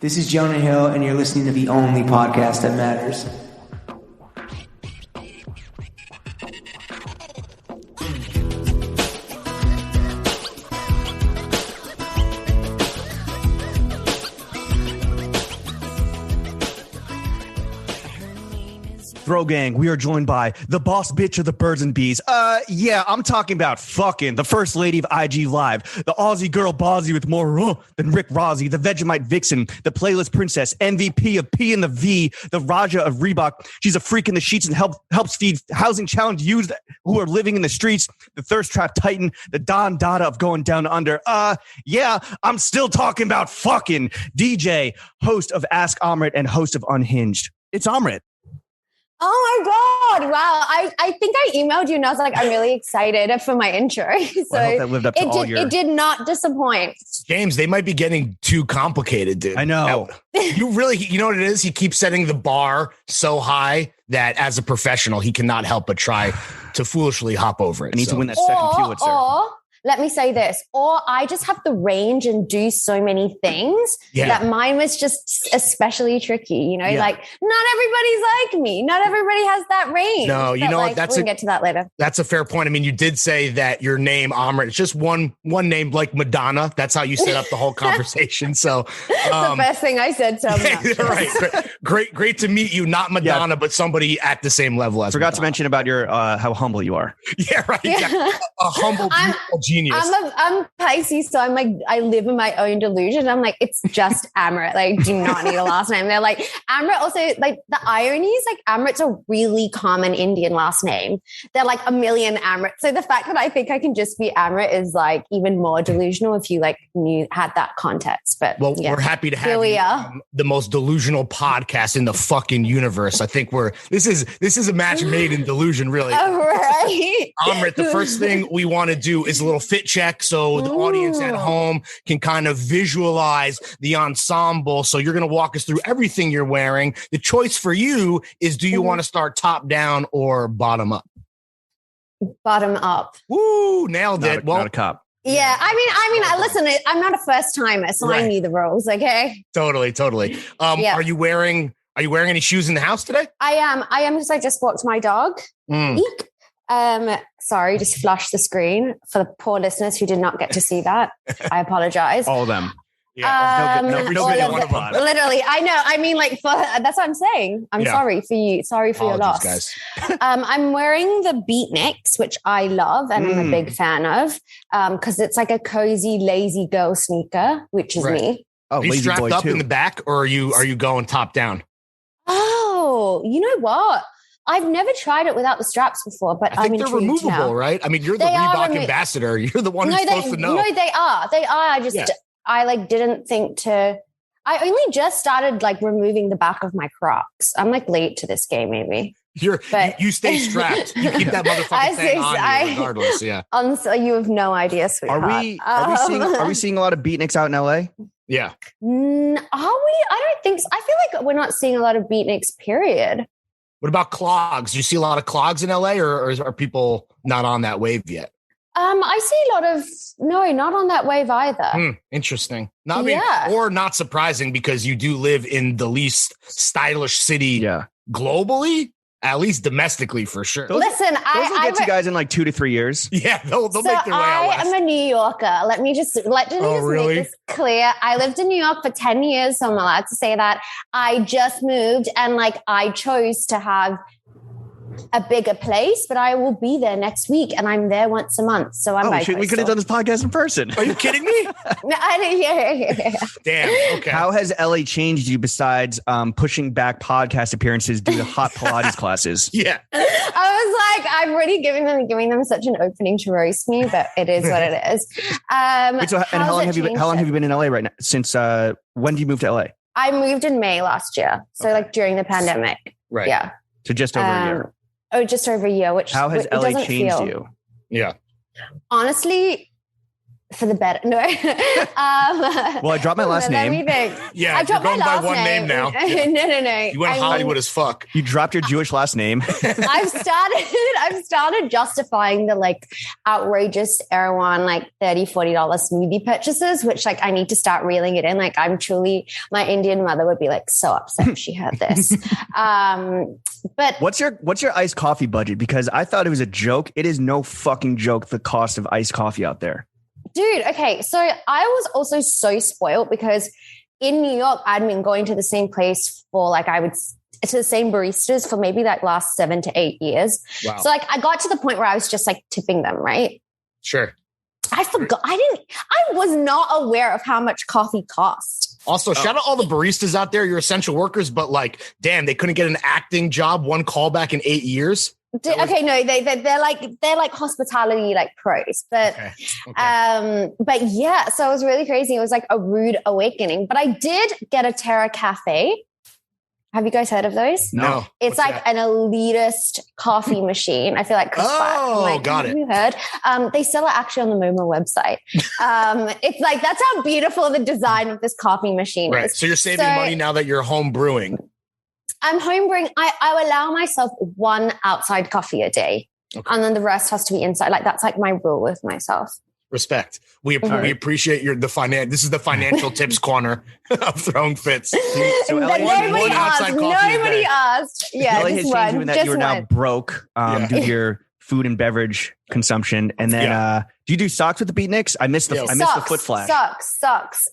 This is Jonah Hill, and you're listening to the only podcast that matters. Throw gang, we are joined by the boss bitch of the birds and bees. Yeah, I'm talking about fucking the first lady of IG Live, the Aussie girl Bozzy with more than Rick Rossi, the Vegemite vixen, the playlist princess, MVP of P and the V, the Raja of Reebok. She's a freak in the sheets and helps feed housing challenge youths who are living in the streets, the thirst trap titan, the Don Dada of going down under. Yeah, I'm still talking about fucking DJ, host of Ask Amrit and host of Unhinged. It's Amrit. Oh my God. Wow. I think I emailed you and I was like, I'm really excited for my intro. So well, I hope that lived up to all it did not disappoint. James, they might be getting too complicated, dude. I know. You know what it is? He keeps setting the bar so high that as a professional, he cannot help but try to foolishly hop over it. I need to win that second Pulitzer. Or let me say this, or I just have the range and do so many things that mine was just especially tricky, you know, like not everybody's like me. Not everybody has that range. No, you know what? We'll get to that later. That's a fair point. I mean, you did say that your name, Amrit, it's just one name like Madonna. That's how you set up the whole conversation. So the best thing I said to him. Right. Great to meet you. Not Madonna, but somebody at the same level as Forgot Madonna. to mention about your how humble you are. Yeah, right. Yeah. A humble, beautiful genius. I'm Pisces, so I'm like, I live in my own delusion. I'm like, it's just Amrit. Like, do not need a last name. They're like, Amrit also, like, the irony is like Amrit's a really common Indian last name. They're like a million Amrit. So the fact that I think I can just be Amrit is like even more delusional if you like had that context. But we're happy to have you the most delusional podcast in the fucking universe. I think this is a match made in delusion, really. Oh, right. Amrit, the first thing we want to do is a little fit check so the audience at home can kind of visualize the ensemble. So you're going to walk us through everything you're wearing. The choice for you is, do you want to start top down or bottom up? Bottom up. Woo, nailed it. Not a cop. Yeah, I listen, I'm not a first timer, so I knew the rules, okay? Totally. Are you wearing any shoes in the house today? I am because I just walked my dog. Eek. Sorry, just flush the screen for the poor listeners who did not get to see that. I apologize. All of them. Yeah. Literally, I know. I mean, like, that's what I'm saying. I'm sorry for you. Sorry for your loss. Guys. I'm wearing the Beatniks, which I love and I'm a big fan of, because it's like a cozy, lazy girl sneaker, which is me. Oh, are you strapped up in the back, or are you going top down? Oh, you know what? I've never tried it without the straps before, but I think they're removable, now. Right? I mean, you're the Reebok ambassador. You're the one who's supposed to know. No, they are. I like didn't think to. I only just started like removing the back of my Crocs. I'm like late to this game, maybe. You stay strapped. You keep that motherfucking thing on you regardless. Yeah. So you have no idea, sweetheart. Are we seeing a lot of Beatniks out in LA? Yeah. Are we? I don't think so. I feel like we're not seeing a lot of Beatniks, period. What about clogs? Do you see a lot of clogs in LA, or are people not on that wave yet? I see a lot of not on that wave either. Interesting. Or not surprising, because you do live in the least stylish city globally, at least domestically for sure. Listen, those will get you guys in like 2 to 3 years. Yeah, they'll make their way out west. I am a New Yorker. Let me just make this clear. I lived in New York for 10 years, so I'm allowed to say that. I just moved and like I chose to have a bigger place, but I will be there next week, and I'm there once a month. So I'm we could have done this podcast in person. Are you kidding me? No, yeah. Damn. Okay. How has LA changed you besides pushing back podcast appearances due to hot Pilates classes? Yeah. I was like, I'm already giving them such an opening to roast me, but it is what it is. How long have you been in LA right now? Since when did you move to LA? I moved in May last year, so like during the pandemic. Right. Yeah. So just over a year. Oh, just over a year. How has LA changed you? Yeah. Honestly, For the better. No. Well, I dropped my last name. Yeah, I you're dropped going my by last one name now. No. You went Hollywood as fuck. You dropped your Jewish last name. I've started justifying the like outrageous Erewhon like $30-$40 smoothie purchases, which like I need to start reeling it in. Like I'm truly, my Indian mother would be like so upset if she heard this. But what's your iced coffee budget? Because I thought it was a joke. It is no fucking joke, the cost of iced coffee out there. Dude, okay. So I was also so spoiled because in New York, I'd been going to the same place for like, to the same baristas for maybe like last 7 to 8 years. Wow. So like I got to the point where I was just like tipping them, right? Sure. I forgot. I was not aware of how much coffee cost. Also, shout out all the baristas out there. You're essential workers, but like, damn, they couldn't get an acting job, one callback in 8 years. Okay, no, they're like hospitality like pros, but but yeah, so it was really crazy. It was like a rude awakening. But I did get a Terra Cafe. Have you guys heard of those? No. It's like an elitist coffee machine. I feel like Chris got it. Have you heard? They sell it actually on the Momo website. It's like that's how beautiful the design of this coffee machine Right. is. So you're saving money now that you're home brewing. I'm homebrewing. I allow myself one outside coffee a day, and then the rest has to be inside. Like that's like my rule with myself. Respect. We appreciate This is the financial tips corner of Throwing Fits. So nobody asked. Yeah, LA has changed you that you're now broke due to your food and beverage consumption. And then do you do socks with the beatniks? I missed the foot flash. Socks.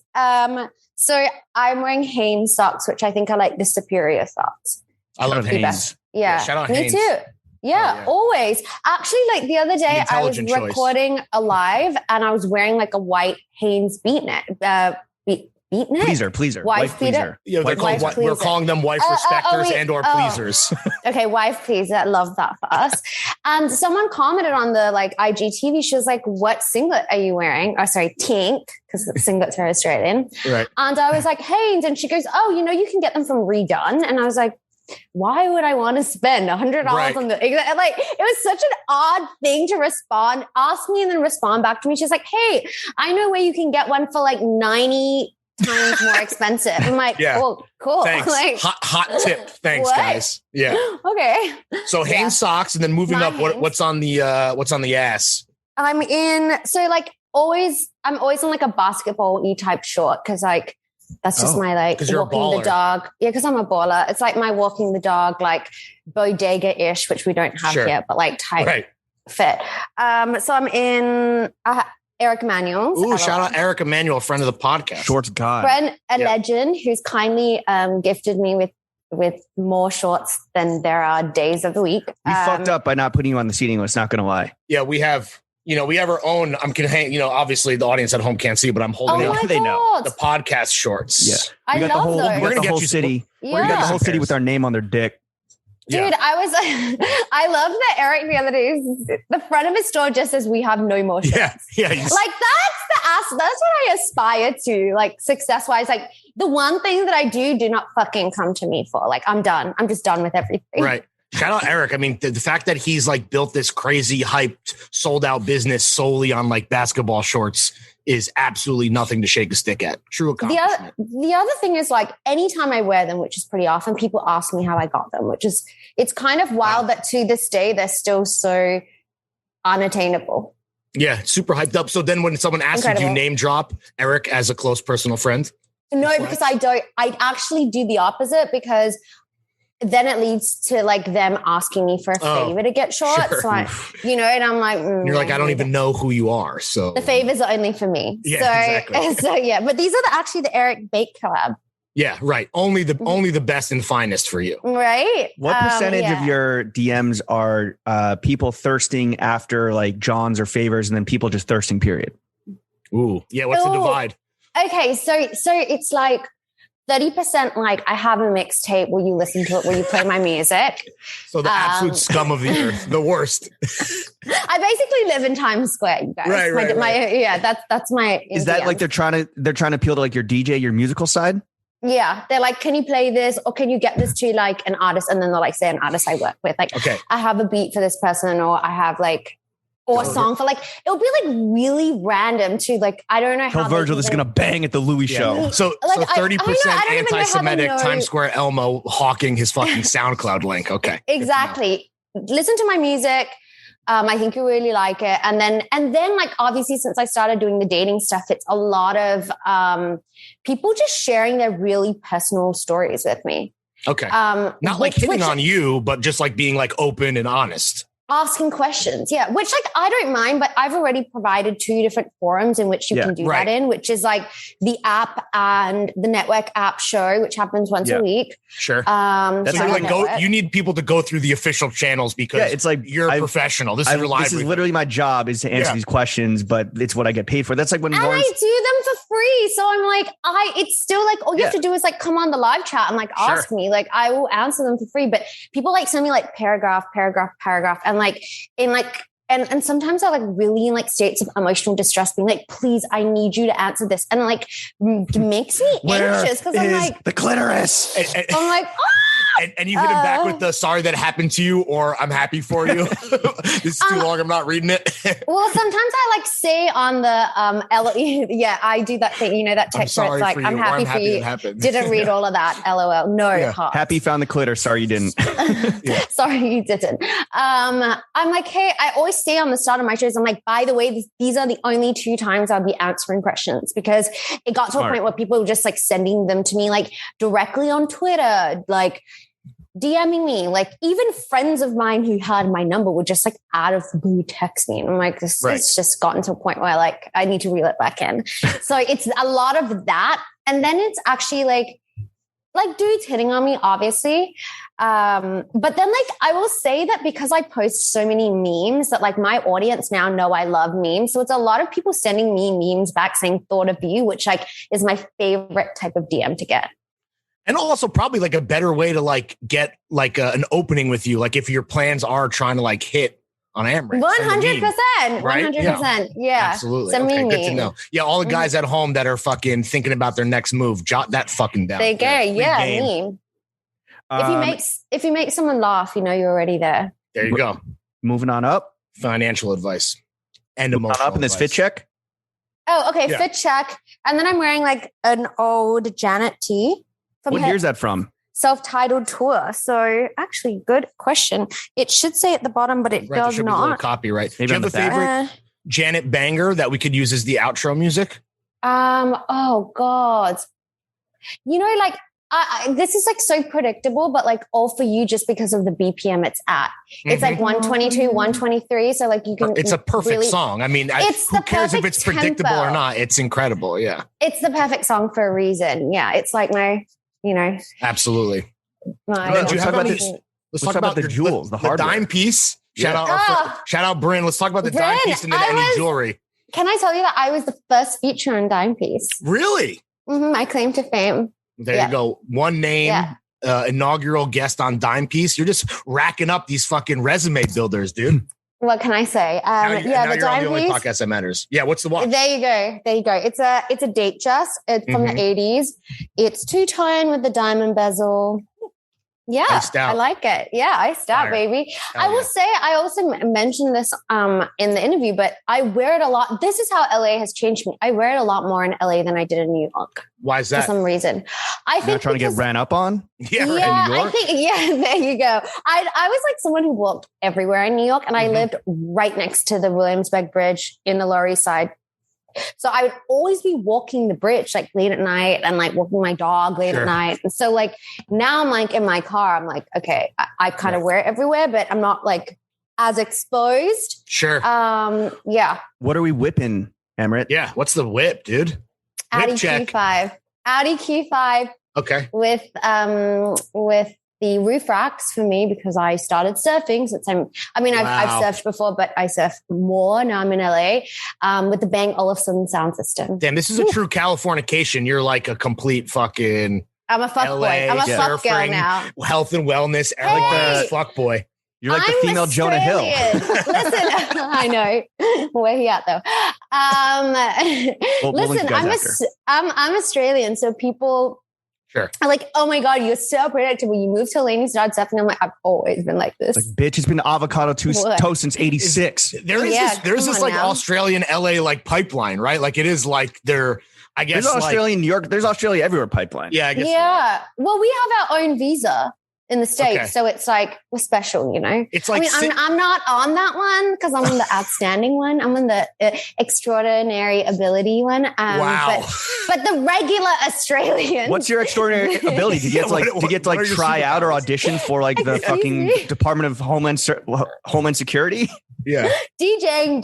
So I'm wearing Hanes socks, which I think are like the superior socks. I love Hanes. Yeah. Shout out Me Hanes. too. Yeah, always. Actually, like the other day, I was recording a live and I was wearing like a white Hanes beatnik. Pleaser. Wife beater. Yeah, we're calling them wife respecters and or pleasers. Okay, wife pleaser. I love that for us. And someone commented on the like IGTV. She was like, "What singlet are you wearing?" Oh, sorry, Tink, because singlets are Australian. Right. And I was like, Hanes, and she goes, "Oh, you can get them from Redone." And I was like, why would I want to spend $100 on the like? It was such an odd thing to ask me and then respond back to me. She's like, "Hey, I know where you can get one for like 90 times more expensive." I'm like, "Oh, cool." Thanks. Like, hot tip. Thanks, guys. Yeah. Okay. So Hanes socks, and then moving up. What's on the ass? I'm always on like a basketball-y type short because like. That's just my like walking the dog. Yeah, because I'm a baller. It's like my walking the dog, like bodega-ish, which we don't have here, but like tight fit. So I'm in Eric Emanuel's. Ooh, shout out Eric Emanuel, friend of the podcast. Shorts God. Friend, legend who's kindly gifted me with more shorts than there are days of the week. We fucked up by not putting you on the seating list, not going to lie. Yeah, we have... we have our own. Obviously the audience at home can't see, but I'm holding up. They know the podcast shorts. Yeah, I love those. We're gonna get the whole city. Yeah. We got the whole city with our name on their dick. Dude, I love that Eric the other day, the front of his store just says we have no more shirts. Yeah. Like that's what I aspire to, like success wise. Like the one thing that I do not fucking come to me for. Like I'm done. I'm just done with everything. Right. Shout out Eric. I mean, the fact that he's like built this crazy hyped, sold out business solely on like basketball shorts is absolutely nothing to shake a stick at. True accomplishment. The other thing is like anytime I wear them, which is pretty often, people ask me how I got them, it's kind of wild that to this day, they're still so unattainable. Yeah. Super hyped up. So then when someone asks you, do you name drop Eric as a close personal friend? No, because I don't. I actually do the opposite because then it leads to like them asking me for a favor to get shorts. Sure. So and I'm like, you're like, I don't even know who you are. So the favors are only for me. Yeah, exactly. So yeah, but these are actually the Eric Bake collab. Yeah, right. Only the best and finest for you. Right. What percentage of your DMs are people thirsting after like Johns or favors and then people just thirsting, period? Ooh. Yeah, what's the divide? Okay, so it's like 30% like I have a mixtape. Will you listen to it? Will you play my music? So the absolute scum of the earth, the worst. I basically live in Times Square, you guys. Right. That's my. Is that like they're trying to appeal to like your DJ, your musical side? Yeah, they're like, can you play this or can you get this to like an artist? And then they'll like say an artist I work with. Like, I have a beat for this person, or I have like or a song for like, it'll be like really random too. Like, I don't know how. Tell Virgil this is going to bang at the Louis show. So, Like, so 30% anti-Semitic know. Times Square Elmo hawking his fucking SoundCloud link. Okay. Exactly. Listen to my music. I think you really like it. And then like, obviously since I started doing the dating stuff, it's a lot of people just sharing their really personal stories with me. Okay. Not like hitting on you, but just like being like open and honest. Asking questions, yeah, which like I don't mind, but I've already provided 2 different forums in which you can do that in, which is like the app and the network app show, which happens once a week. Sure. So you're like, you need people to go through the official channels because it's like you're a professional. This is your livelihood. This is literally my job is to answer these questions, but it's what I get paid for. That's like when and I do them for free. So I'm like, it's still like all you have to do is like come on the live chat and like ask me. Like I will answer them for free. But people like send me like paragraph, and like in like and sometimes I like really in like states of emotional distress, being like, please, I need you to answer this, and like makes me anxious because I'm like the clitoris. I'm like, and you hit him back with the sorry that happened to you, or I'm happy for you. This is too long. I'm not reading it. Well, sometimes I like say on the yeah, I do that thing. You know that text where it's like, I'm happy for you. Didn't read all of that. LOL. No. Heart. Happy found the clitter. Sorry you didn't. Sorry you didn't. I'm like, hey, I always say on the start of my shows, I'm like, by the way, these are the only 2 times I'll be answering questions, because it got to a point where people were just like sending them to me like directly on Twitter, like DMing me, like even friends of mine who had my number would just like out of the blue text me. And I'm like, this has just gotten to a point where like, I need to reel it back in. So it's a lot of that. And then it's actually like dudes hitting on me, obviously. But then like, I will say that because I post so many memes that like my audience now know I love memes. So it's a lot of people sending me memes back saying thought of you, which like is my favorite type of DM to get. And also probably like a better way to like get like an opening with you. Like if your plans are trying to like hit on Amrit. 100%. Right? 100%. Yeah. Absolutely. Okay, good to know. Yeah. All the guys at home that are fucking thinking about their next move, jot that fucking down. They go. Yeah. Meme. If you make someone laugh, you know, you're already there. There you go. Moving on up. Financial advice and emotional up in this fit check. Oh, okay. Yeah. Fit check. And then I'm wearing like an old Janet tee. What year is that from? Self-titled tour. So actually, good question. It should say at the bottom, but it does not. Be a little copyright. Do you have a favorite Janet banger that we could use as the outro music? Oh God. You know, like this is like so predictable, but like all for you just because of the BPM it's at. It's like 122, 123. So like you can. It's a perfect song. I mean, who cares if it's predictable or not? It's incredible. Yeah. It's the perfect song for a reason. Yeah. It's like my. You know, absolutely. Let's talk about the jewels, the dime piece. Shout out, Bryn. Let's talk about the dime piece and then any jewelry. Can I tell you that I was the first feature on dime piece? Really? My claim to fame. There you go. One name, inaugural guest on dime piece. You're just racking up these fucking resume builders, dude. What can I say? Now the dime piece. Only podcast that matters. Yeah. What's the watch? There you go. It's a date dress. It's from the 80s. It's 2-tone with the diamond bezel. Yeah, I like it. Yeah, iced out, baby. I will say, I also mentioned this in the interview, but I wear it a lot. This is how LA has changed me. I wear it a lot more in LA than I did in New York. Why is that? For some reason. I think trying to get ran up on? Yeah, I think, there you go. I was like someone who walked everywhere in New York, and I lived right next to the Williamsburg Bridge in the Lower East Side. So I would always be walking the bridge like late at night and like walking my dog late at night. And so like now I'm like in my car, I'm like, okay, I kind of wear it everywhere, but I'm not like as exposed. Sure. Yeah. What are we whipping, Amrit? Yeah. What's the whip, dude? Audi Q5. Audi Q5. Okay. With the roof racks for me because I started surfing since I've surfed before, but I surf more now. I'm in LA with the Bang Olufsen sound system. Damn, this is a true Californication. You're like a complete fucking. I'm a fuck boy. I'm a fuck girl now. Health and wellness. Like fuck boy. You're like the female Jonah Hill. Listen, I know where he at though. Listen, I'm Australian, so people Sure. I'm like, oh my God, you're so predictable. You moved to Laney's dad stuff. And I'm like, I've always been like this. Like, bitch, it's been avocado toast since 86. There's this like Australian LA like pipeline, right? Like it is like I guess there's Australia in New York. There's Australia everywhere pipeline. Yeah, I guess. Yeah. Well, we have our own visa in the States. Okay. So it's like, we're special, you know? It's like, I'm not on that one because I'm on the outstanding one. I'm on the extraordinary ability one. Wow. But the regular Australian. What's your extraordinary ability? Did you get to try out or audition for like the fucking Department of Homeland Security? Yeah. DJing,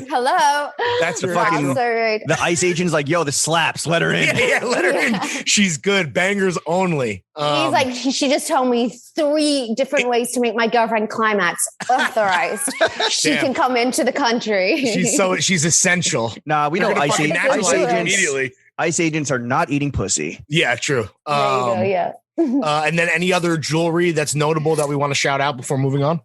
hello. That's the fucking, the ICE agent's like, yo, the slaps, let her in. Yeah, let her in. She's good. Bangers only. He's like, she just told me 3 different ways to make my girlfriend climax. Authorized. She can come into the country. She's essential. Nah, we know ICE agents. Immediately. ICE agents are not eating pussy. Yeah, true. There you go, yeah. And then any other jewelry that's notable that we want to shout out before moving on?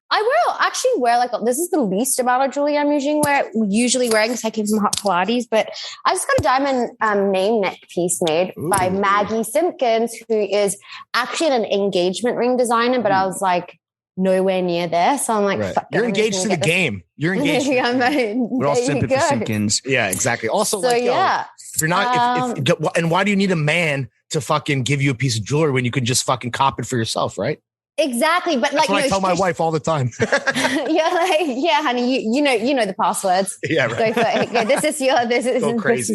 I will actually wear this is the least amount of jewelry I'm usually wearing because I came from hot Pilates, but I just got a diamond name neck piece made by Maggie Simpkins, who is actually an engagement ring designer, but I was like nowhere near there. So I'm like, fuck, you're engaged to the game. You're engaged. We're all simping for Simpkins. Yeah, exactly. Also, so, if you're not, and why do you need a man to fucking give you a piece of jewelry when you can just fucking cop it for yourself, right? Exactly, but that's what I tell my wife all the time. yeah, honey, you know the passwords. Yeah, right. Go for it. Go, this is your. This is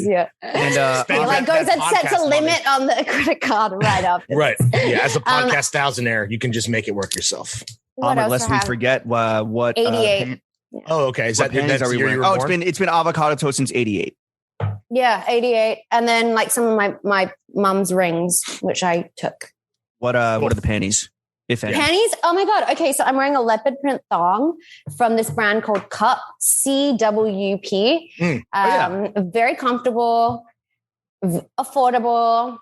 your. And goes and sets a limit on the credit card right up. Right. Yeah, as a podcast thousandaire, you can just make it work yourself. Unless we forget what 88. Oh, okay. Is that are we wearing? Oh, it's been avocado toast since 88. Yeah, 88, and then like some of my mum's rings, which I took. What are the panties? If any. Panties? Oh my God. Okay, so I'm wearing a leopard print thong from this brand called Cup, CWP. Very comfortable, affordable.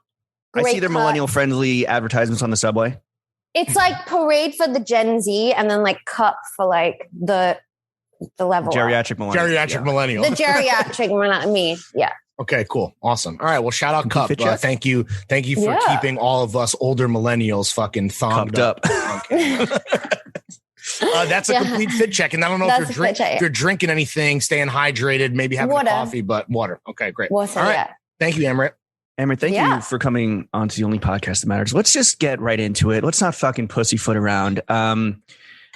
I see their millennial friendly advertisements on the subway. It's like Parade for the Gen Z and then like Cup for like the level. Geriatric millennial. The geriatric millennial. Yeah. Okay, cool. Awesome. All right. Well, shout out Cup. Thank you for keeping all of us older millennials fucking thumbed up. That's a complete fit check. And I don't know if you're drinking anything, staying hydrated, maybe having a coffee, but water. Okay, great. Water, all right. Thank you, Amrit. Amrit, thank you for coming onto the only podcast that matters. Let's just get right into it. Let's not fucking pussyfoot around.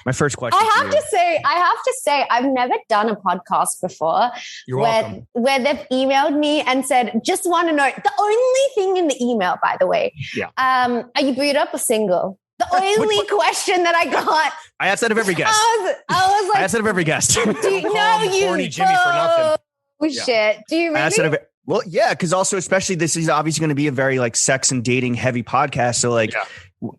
My first question. I have to say, I've never done a podcast before where they've emailed me and said, just want to know, the only thing in the email, by the way, are you booed up or single? The only question that I got. I asked that of every guest. I was like, I asked that of every guest. Do you know you horny Jimmy for nothing? Oh shit. Do you really? Well, yeah, because also, especially this is obviously going to be a very like sex and dating heavy podcast. So like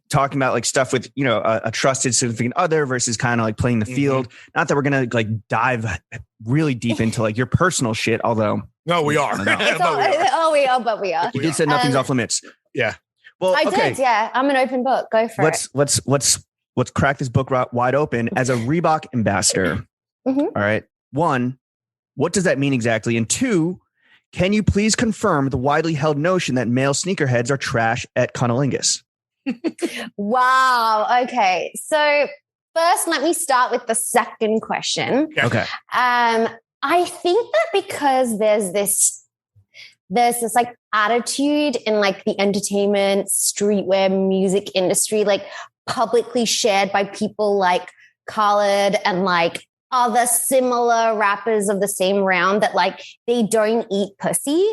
talking about like stuff with, a trusted significant other versus kind of like playing the field. Not that we're going to like dive really deep into like your personal shit, although. No, we are. But we are. You did say nothing's off limits. Yeah. Well, I did. Yeah. I'm an open book. Go for it. Let's crack this book wide open as a Reebok ambassador. All right. 1, what does that mean exactly? And 2, can you please confirm the widely held notion that male sneakerheads are trash at cunnilingus? Wow. Okay. So first, let me start with the second question. Okay. I think that because there's this like attitude in like the entertainment, streetwear, music industry, like publicly shared by people like Khaled and like other similar rappers of the same round that like they don't eat pussy,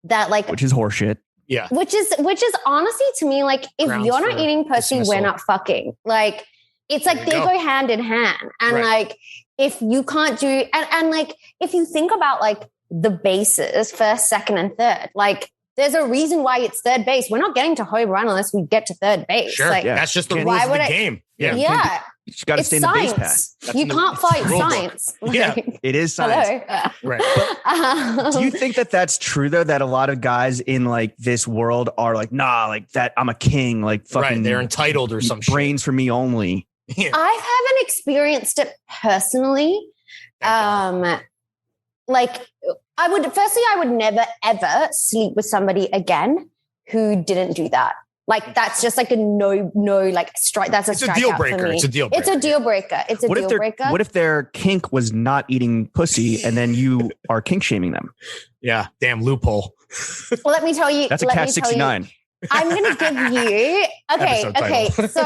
that like, which is horseshit. Yeah. Which is honestly to me, like if you're not eating pussy, we're not fucking. Like it's like they go hand in hand. And like if you can't do and like if you think about like the bases, first, second, and third, like there's a reason why it's third base. We're not getting to home run unless we get to third base. Sure. Like, that's just the rules of the game. Yeah. Yeah. You got to stay in the base path. You can't fight science. Yeah. It is science. Right. But do you think that that's true though? That a lot of guys in like this world are like, nah, like that I'm a king, like fucking they're entitled or some brains shit. For me only. Yeah. I haven't experienced it personally. Like I would never ever sleep with somebody again who didn't do that. Like that's just like a no, like strike. That's a deal breaker. It's a deal breaker. It's a deal breaker. It's a deal breaker. What if their kink was not eating pussy and then you are kink shaming them? Yeah, damn loophole. Well, let me tell you. That's a Catch-69. I'm going to give you. Okay. So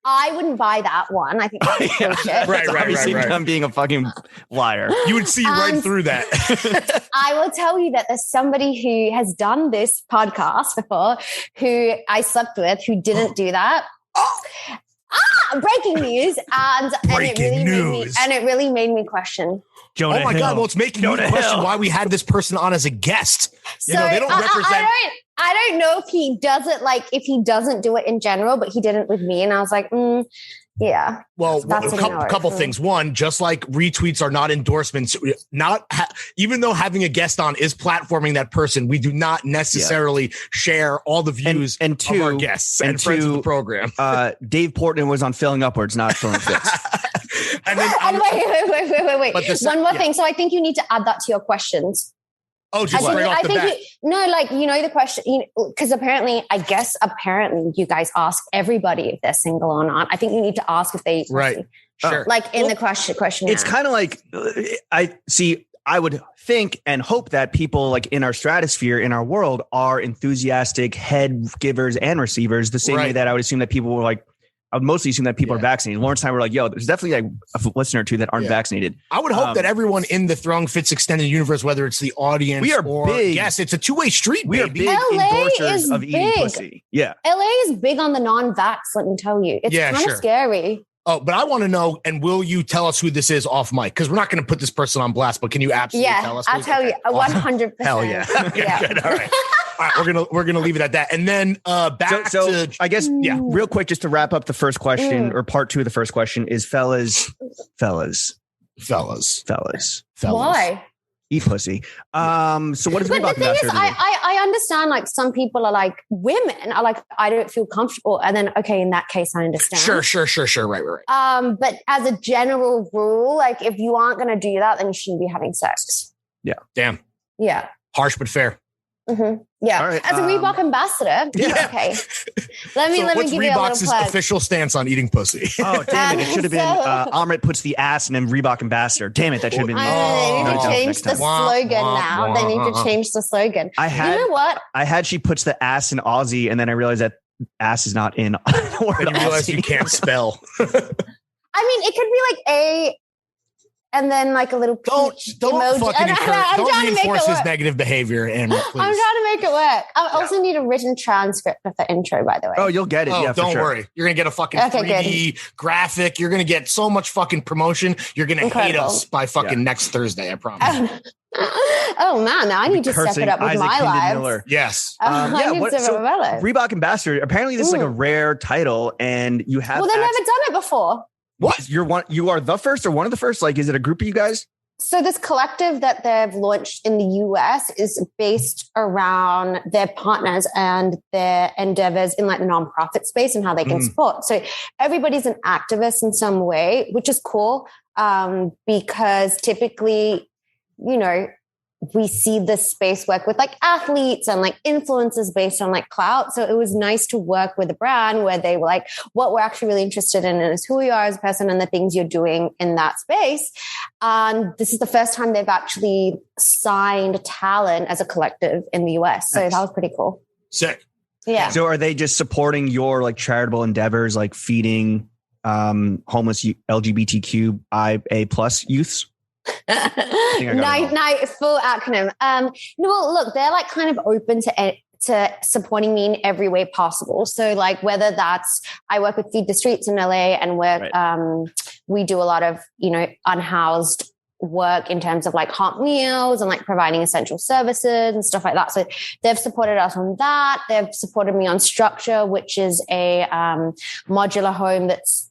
I wouldn't buy that one. I think that's bullshit. Right. I'm being a fucking liar. You would see right through that. I will tell you that there's somebody who has done this podcast before who I slept with who didn't do that. Breaking news. And it really made me question. Jonah oh my Hill. God, well, it's making me question why we had this person on as a guest. So they don't represent. I don't know if he does it if he doesn't do it in general, but he did it with me. And I was like, yeah. Well, a couple things. One, just like retweets are not endorsements, even though having a guest on is platforming that person, we do not necessarily share all the views and of our guests and friends of the program. Dave Portman was on Filling Upwards, not Filling Fits. And then wait. One more thing. So I think you need to add that to your questions. Oh, just straight off the bat. The question, because apparently you guys ask everybody if they're single or not. I think you need to ask if they right. Sure. The question. It's kind of like I would think and hope that people like in our stratosphere, in our world, are enthusiastic head givers and receivers the same way that I would assume that people were like, I would mostly assume that people are vaccinated. Lawrence and I were like, yo, there's definitely like a listener or two that aren't vaccinated. I would hope that everyone in the Throwing Fits Extended Universe, whether it's the audience we are big. Yes, it's a two-way street, we baby. are big endorsers of eating pussy. Yeah. LA is big on the non-vax, let me tell you. It's kind of scary. Oh, but I want to know, and will you tell us who this is off mic? Because we're not going to put this person on blast, but can you absolutely tell us? I'll tell you, 100%. Hell yeah. Good. All right. All right, we're gonna leave it at that, and then back to I guess real quick, just to wrap up the first question or part two of the first question is fellas. Why? Eat pussy. So what is But the thing is, I understand like some people are like women are like I don't feel comfortable, and then in that case I understand. Sure. Right. But as a general rule, like if you aren't gonna do that, then you shouldn't be having sex. Yeah. Damn. Yeah. Harsh but fair. Mm-hmm. Yeah. All right, as a Reebok ambassador. Yeah. Okay. Let me give you a Reebok's little plug. official stance on eating pussy? Oh, damn it. It should have been Amrit puts the ass and then Reebok ambassador. Damn it. That should have been. They need to change the slogan now. They need to change the slogan. You know what? I had she puts the ass in Aussie and then I realized that ass is not in the word. And you realize you can't spell. I mean, it could be like a and then like a little don't emoji. fucking encourage, don't reinforce his negative behavior, and please. I'm trying to make it work. I also need a written transcript of the intro, by the way. Oh, you'll get it. Oh, yeah, don't for sure. worry. You're gonna get a fucking 3D graphic. You're gonna get so much fucking promotion. You're gonna hate us by fucking next Thursday. I promise. Oh man, now I need to step it up with my life. Yes. Reebok ambassador. Apparently, this is like a rare title, and you have. Well, they've never done it before. What? You are the first or one of the first? Like, is it a group of you guys? So this collective that they've launched in the US is based around their partners and their endeavors in like the nonprofit space and how they can support. So everybody's an activist in some way, which is cool because typically, we see this space work with like athletes and like influencers based on like clout. So it was nice to work with a brand where they were like, what we're actually really interested in is who you are as a person and the things you're doing in that space. And this is the first time they've actually signed talent as a collective in the US. So that was pretty cool. Sick. Yeah. So are they just supporting your like charitable endeavors, like feeding homeless LGBTQIA plus youths? Nice full acronym. No, look, they're like kind of open to supporting me in every way possible. So like whether that's I work with Feed the Streets in LA and we do a lot of unhoused work in terms of like hot meals and like providing essential services and stuff like that. So they've supported us on that. They've supported me on Structure, which is a modular home that's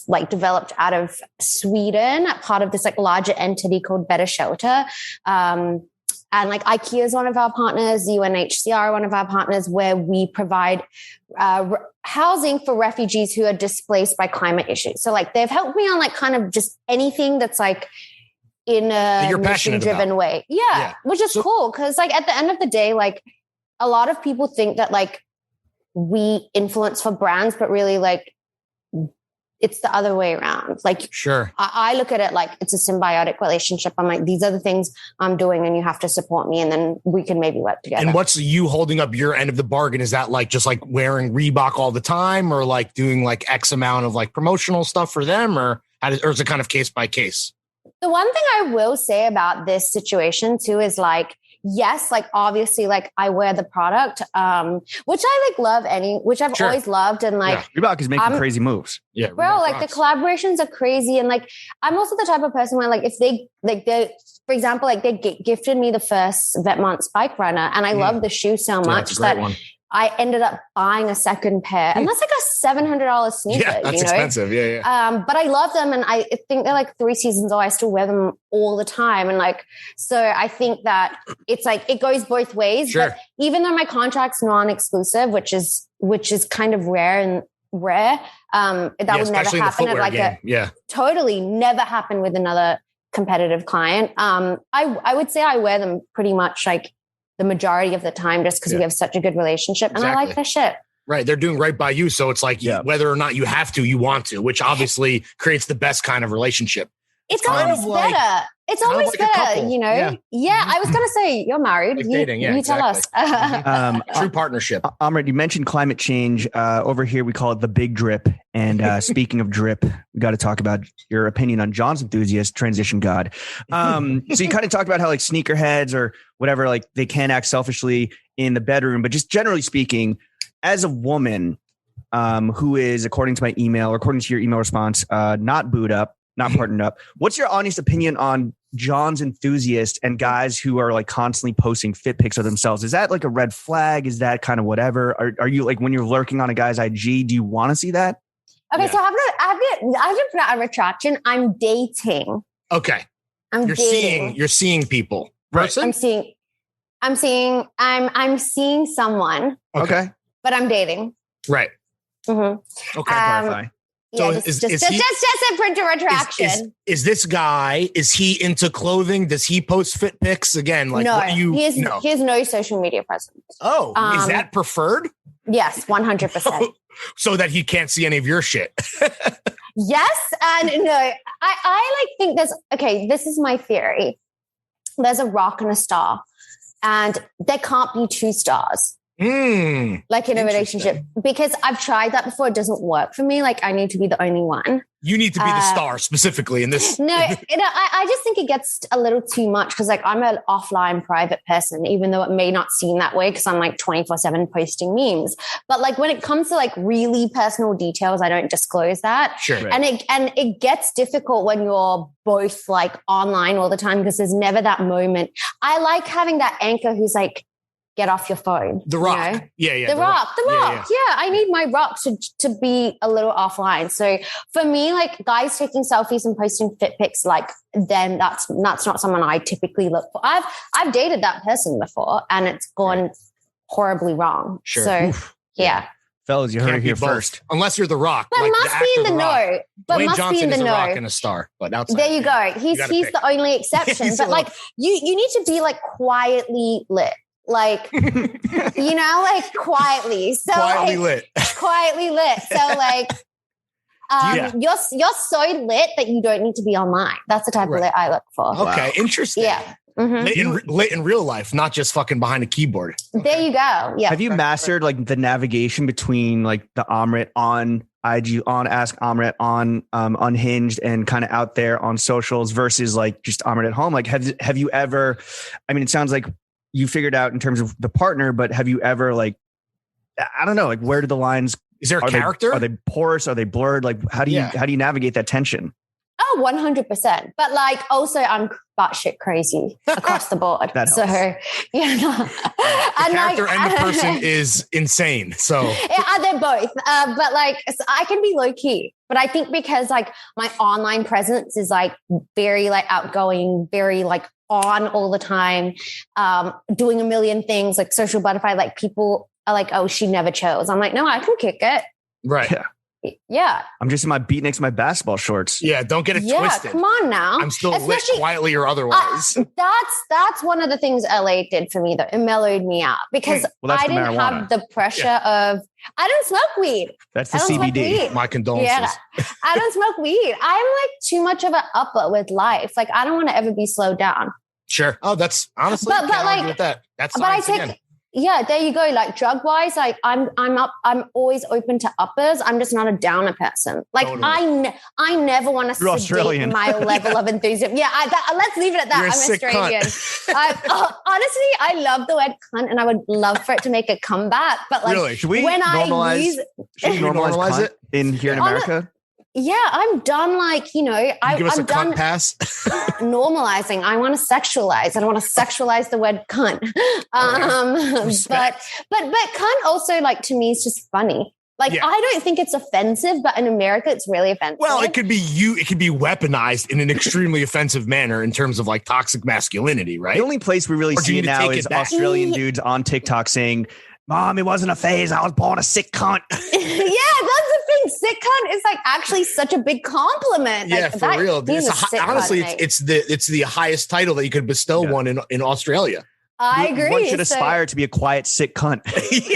like developed out of Sweden, part of this like larger entity called Better Shelter. And like IKEA is one of our partners, UNHCR one of our partners, where we provide housing for refugees who are displaced by climate issues. So like they've helped me on like kind of just anything that's like in a you're passionate mission-driven way. Yeah, which is cool because like at the end of the day, like a lot of people think that like we influence for brands, but really like it's the other way around. Like, sure, I look at it like it's a symbiotic relationship. I'm like, these are the things I'm doing and you have to support me and then we can maybe work together. And what's you holding up your end of the bargain? Is that like just like wearing Reebok all the time or like doing like X amount of like promotional stuff for them or is it kind of case by case? The one thing I will say about this situation too is like, yes, like obviously like I wear the product, which I like love which I've always loved. And like Reebok is making crazy moves. Yeah. Bro, Reebok like rocks. the collaborations are crazy. And like, I'm also the type of person where like, if they for example, like they gifted me the first Vetmont Spike Runner and I love the shoe so much that I ended up buying a second pair and that's like a $700 sneaker. Yeah, that's expensive. Yeah. But I love them. And I think they're like 3 seasons old. I still wear them all the time. And like, so I think that it's like, it goes both ways, but even though my contract's non-exclusive, which is kind of rare, that would never happen at like totally never happen with another competitive client. I would say I wear them pretty much like the majority of the time just because we have such a good relationship and I like their shit. Right. They're doing right by you. So it's like whether or not you have to, you want to, which obviously creates the best kind of relationship. It's always better. It's always better, you know? Yeah. I was going to say you're married. Like dating, you tell us. True partnership. Amrit, you mentioned climate change. Over here, we call it the big drip. And speaking of drip, we got to talk about your opinion on John's enthusiast, transition god. So you kind of talked about how like sneakerheads or whatever, like they can act selfishly in the bedroom, but just generally speaking, as a woman who is, according to my email, or according to your email response, not booed up, not partnered up, what's your honest opinion on John's enthusiast and guys who are like constantly posting fit pics of themselves? Is that like a red flag? Is that kind of whatever? Are you like when you're lurking on a guy's IG, do you want to see that? Okay, so I have to put out a retraction. I'm dating. Okay. You're seeing people. Person? I'm seeing someone. Okay. But I'm dating. Right. Mm-hmm. Okay. Clarify. So just a print a retraction. Is this guy, is he into clothing? Does he post fit pics again? Like no, what do you he has no social media presence. Oh, is that preferred? Yes, 100%. So that he can't see any of your shit. Yes. And no, I like think this is my theory. There's a rock and a star and there can't be 2 stars. Like in a relationship, because I've tried that before. It doesn't work for me. Like I need to be the only one. You need to be the star specifically in this. No, I just think it gets a little too much because like I'm an offline private person, even though it may not seem that way because I'm like 24/7 posting memes. But like when it comes to like really personal details, I don't disclose that. Sure. Right. And it gets difficult when you're both like online all the time because there's never that moment. I like having that anchor who's like, get off your phone. The rock. You know? Yeah. The rock. Yeah. I need my rock to be a little offline. So for me, like guys taking selfies and posting fit pics, like then that's not someone I typically look for. I've dated that person before and it's gone horribly wrong. Sure. So yeah. Fellas, you heard it here both. First. Unless you're the rock. But like must be in the know. But Dwayne must Johnson be in the is a know. rock and a star. But outside there you go. He's the only exception. But like you need to be like quietly lit. Like, you know, like quietly. So quietly lit. Quietly lit. So like, you're so lit that you don't need to be online. That's the type of lit I look for. Okay, interesting. Yeah. Mm-hmm. Lit in real life, not just fucking behind a keyboard. Okay. There you go. Yeah. Have you mastered like the navigation between like the Amrit on IG, on Ask Amrit, on Unhinged, and kind of out there on socials versus like just Amrit at home? Like, have you ever? I mean, it sounds like you figured out in terms of the partner, but have you ever like, I don't know, like where do the lines? Is there a character? Are they porous? Are they blurred? Like how do you navigate that tension? Oh, 100%. But like also I'm batshit crazy across the board. So yeah. The character and the person is insane. So yeah, they're both. But like so I can be low key. But I think because like my online presence is like very like outgoing, very like on all the time, doing a million things like social butterfly, like people are like, oh, she never chose. I'm like, no, I can kick it. Right. Yeah. I'm just in my beatniks, my basketball shorts. Yeah, don't get it Yeah, twisted. come on now. I'm still lit quietly or otherwise. That's one of the things LA did for me, though. It mellowed me out because I didn't have the pressure of, I don't smoke weed. That's the CBD. My condolences. Yeah, I don't smoke weed. I'm like too much of an upper with life. Like I don't want to ever be slowed down. Sure. Oh, that's honestly, but like, with that. That's but I take, again. Yeah, there you go. Like drug wise, like I'm always open to uppers. I'm just not a downer person. Like totally. I never want to sedate my level of enthusiasm. Yeah, let's leave it at that. You're I'm Australian. Honestly, I love the word cunt, and I would love for it to make a comeback. But like, really? Should we normalize it in here in America? Yeah, I'm done. Like, you know, give us I'm a done cunt pass. normalizing. I want to sexualize. I don't want to sexualize the word cunt. But cunt also, like, to me is just funny. Like, I don't think it's offensive, but in America, it's really offensive. Well, it could be weaponized in an extremely offensive manner in terms of like toxic masculinity, right? The only place we really see it now is Australian dudes on TikTok saying, "Mom, it wasn't a phase. I was born a sick cunt." Yeah, that's the thing. Sick cunt is like actually such a big compliment. Yeah, like, for real. Honestly, cunt, it's the highest title that you could bestow one in Australia. I agree. One should aspire to be a quiet, sick cunt.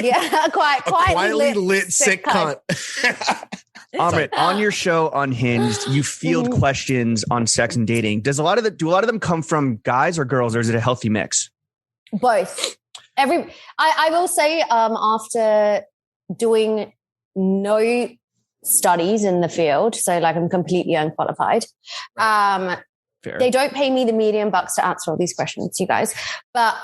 Yeah, quietly lit sick cunt. Amrit, on your show Unhinged, you field questions on sex and dating. Do a lot of them come from guys or girls, or is it a healthy mix? Both. I will say, after doing no studies in the field, so like I'm completely unqualified. They don't pay me the medium bucks to answer all these questions, you guys. But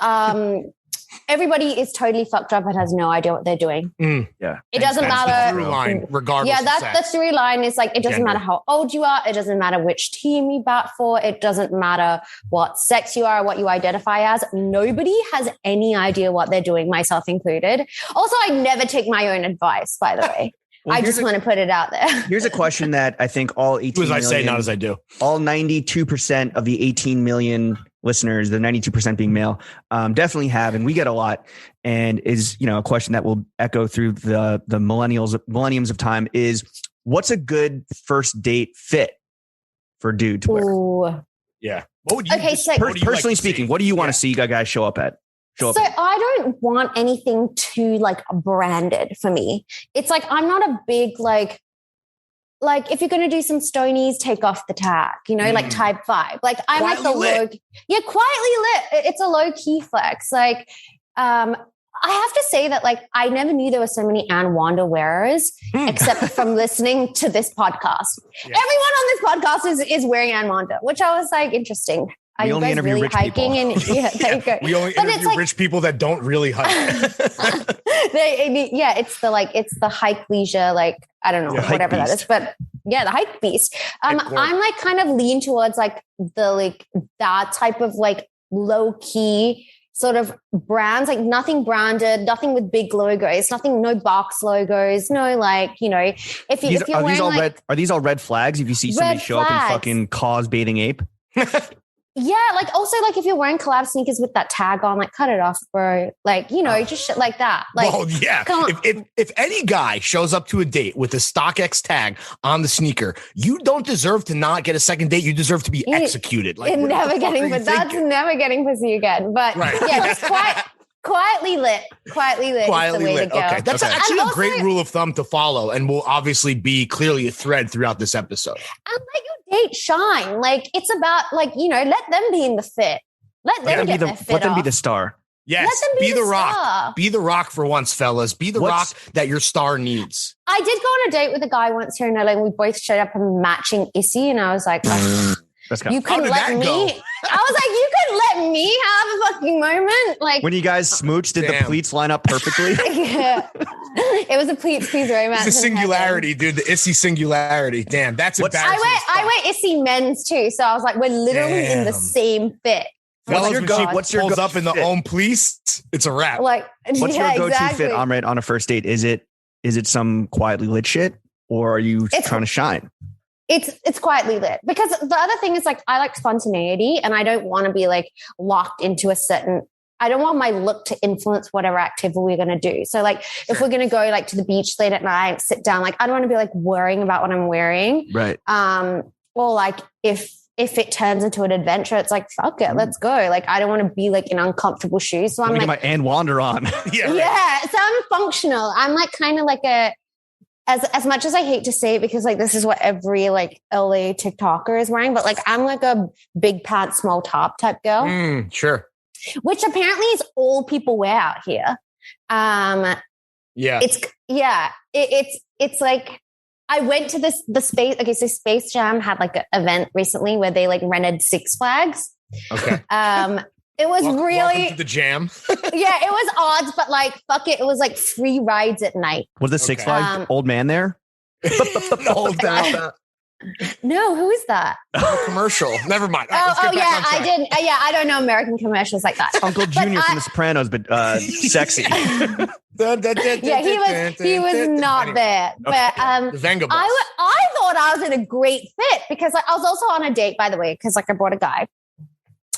everybody is totally fucked up and has no idea what they're doing. Yeah, it doesn't matter. The through line, regardless. Yeah, that's the through line. Is like it doesn't matter how old you are. It doesn't matter which team you bat for. It doesn't matter what sex you are, what you identify as. Nobody has any idea what they're doing, myself included. Also, I never take my own advice, by the way. Well, I just want to put it out there. Here's a question that I think all 18 million, as I say, not as I do. All 92% of the 18 million listeners, the 92% being male, definitely have, and we get a lot. And is, you know, a question that will echo through the millenniums of time is, what's a good first date fit for a dude to wear? Ooh. Yeah. What would you? Okay, so personally speaking, what do you want to see you guys show up at? I don't want anything too like branded for me. It's like, I'm not a big, like if you're going to do some stonies, take off the tag, you know, like type 5. Like I'm quietly like the quietly lit. It's a low key flex. Like, I have to say that, like, I never knew there were so many Anne Wanda wearers, except from listening to this podcast. Yeah. Everyone on this podcast is wearing Anne Wanda, which I was like, interesting. We only interview rich people. There you go. We only interview rich people that don't really hike. It's the hike leisure, like, I don't know, whatever that is. But yeah, the hike beast. I'm like kind of lean towards like that type of like low key sort of brands, like nothing branded, nothing with big logos, no box logos, no, like, you know, if you're wearing are these all red flags? If you see somebody show up in fucking cause bathing ape. Yeah, like also like if you're wearing collab sneakers with that tag on, like cut it off, bro. Like, you know, just shit like that. Like, well, yeah. If any guy shows up to a date with a StockX tag on the sneaker, you don't deserve to not get a second date. You deserve to be executed. Like, never getting, but that's never getting pussy again. But yeah, just quietly lit. Quietly lit. Okay, that's actually a great rule of thumb to follow, and will obviously be clearly a thread throughout this episode. And let your date shine. Like, it's about, like, you know, let them be in the fit. Let them get their fit. Let them be the star. Yes, be the rock. Be the rock for once, fellas. Be the rock that your star needs. I did go on a date with a guy once here in LA, and we both showed up in matching issy, and I was like, you couldn't let me. I was like, you couldn't let me have a fucking moment. Like, when you guys smooched, did the pleats line up perfectly? Yeah, it was a pleats romance. It's a singularity, dude. The issy singularity. Damn, that's embarrassing. I wear issy men's too, so I was like, we're literally in the same fit. What's your pulls up in the own pleats? It's a wrap. Like, what's your go-to fit, Amrit, on a first date? Is it some quietly lit shit, or are you trying to shine? It's quietly lit, because the other thing is, like, I like spontaneity, and I don't want to be like locked into a certain I don't want my look to influence whatever activity we're going to do. So like if we're going to go like to the beach late at night, sit down, like I don't want to be like worrying about what I'm wearing. Right. Or like if it turns into an adventure, it's like, fuck it, let's go. Like, I don't want to be like in uncomfortable shoes. So I'm like, get my Ann Wander on. Yeah. So I'm functional. I'm like kind of like as much as I hate to say it, because like this is what every like LA TikToker is wearing, but like I'm like a big pants, small top type girl. Sure. Which apparently is all people wear out here. Yeah. It's like I went to the Space. Okay, so Space Jam had like an event recently where they like rented Six Flags. Okay. It was welcome to the jam. Yeah, it was odds, but like fuck it, it was like free rides at night. Was the Six Flags old man there? Old man. No, who is that? Commercial. Never mind. Right, I didn't. I don't know American commercials like that. Uncle Junior from The Sopranos, but sexy. Yeah, he was not there. But I thought I was in a great fit because like, I was also on a date, by the way, because like I brought a guy.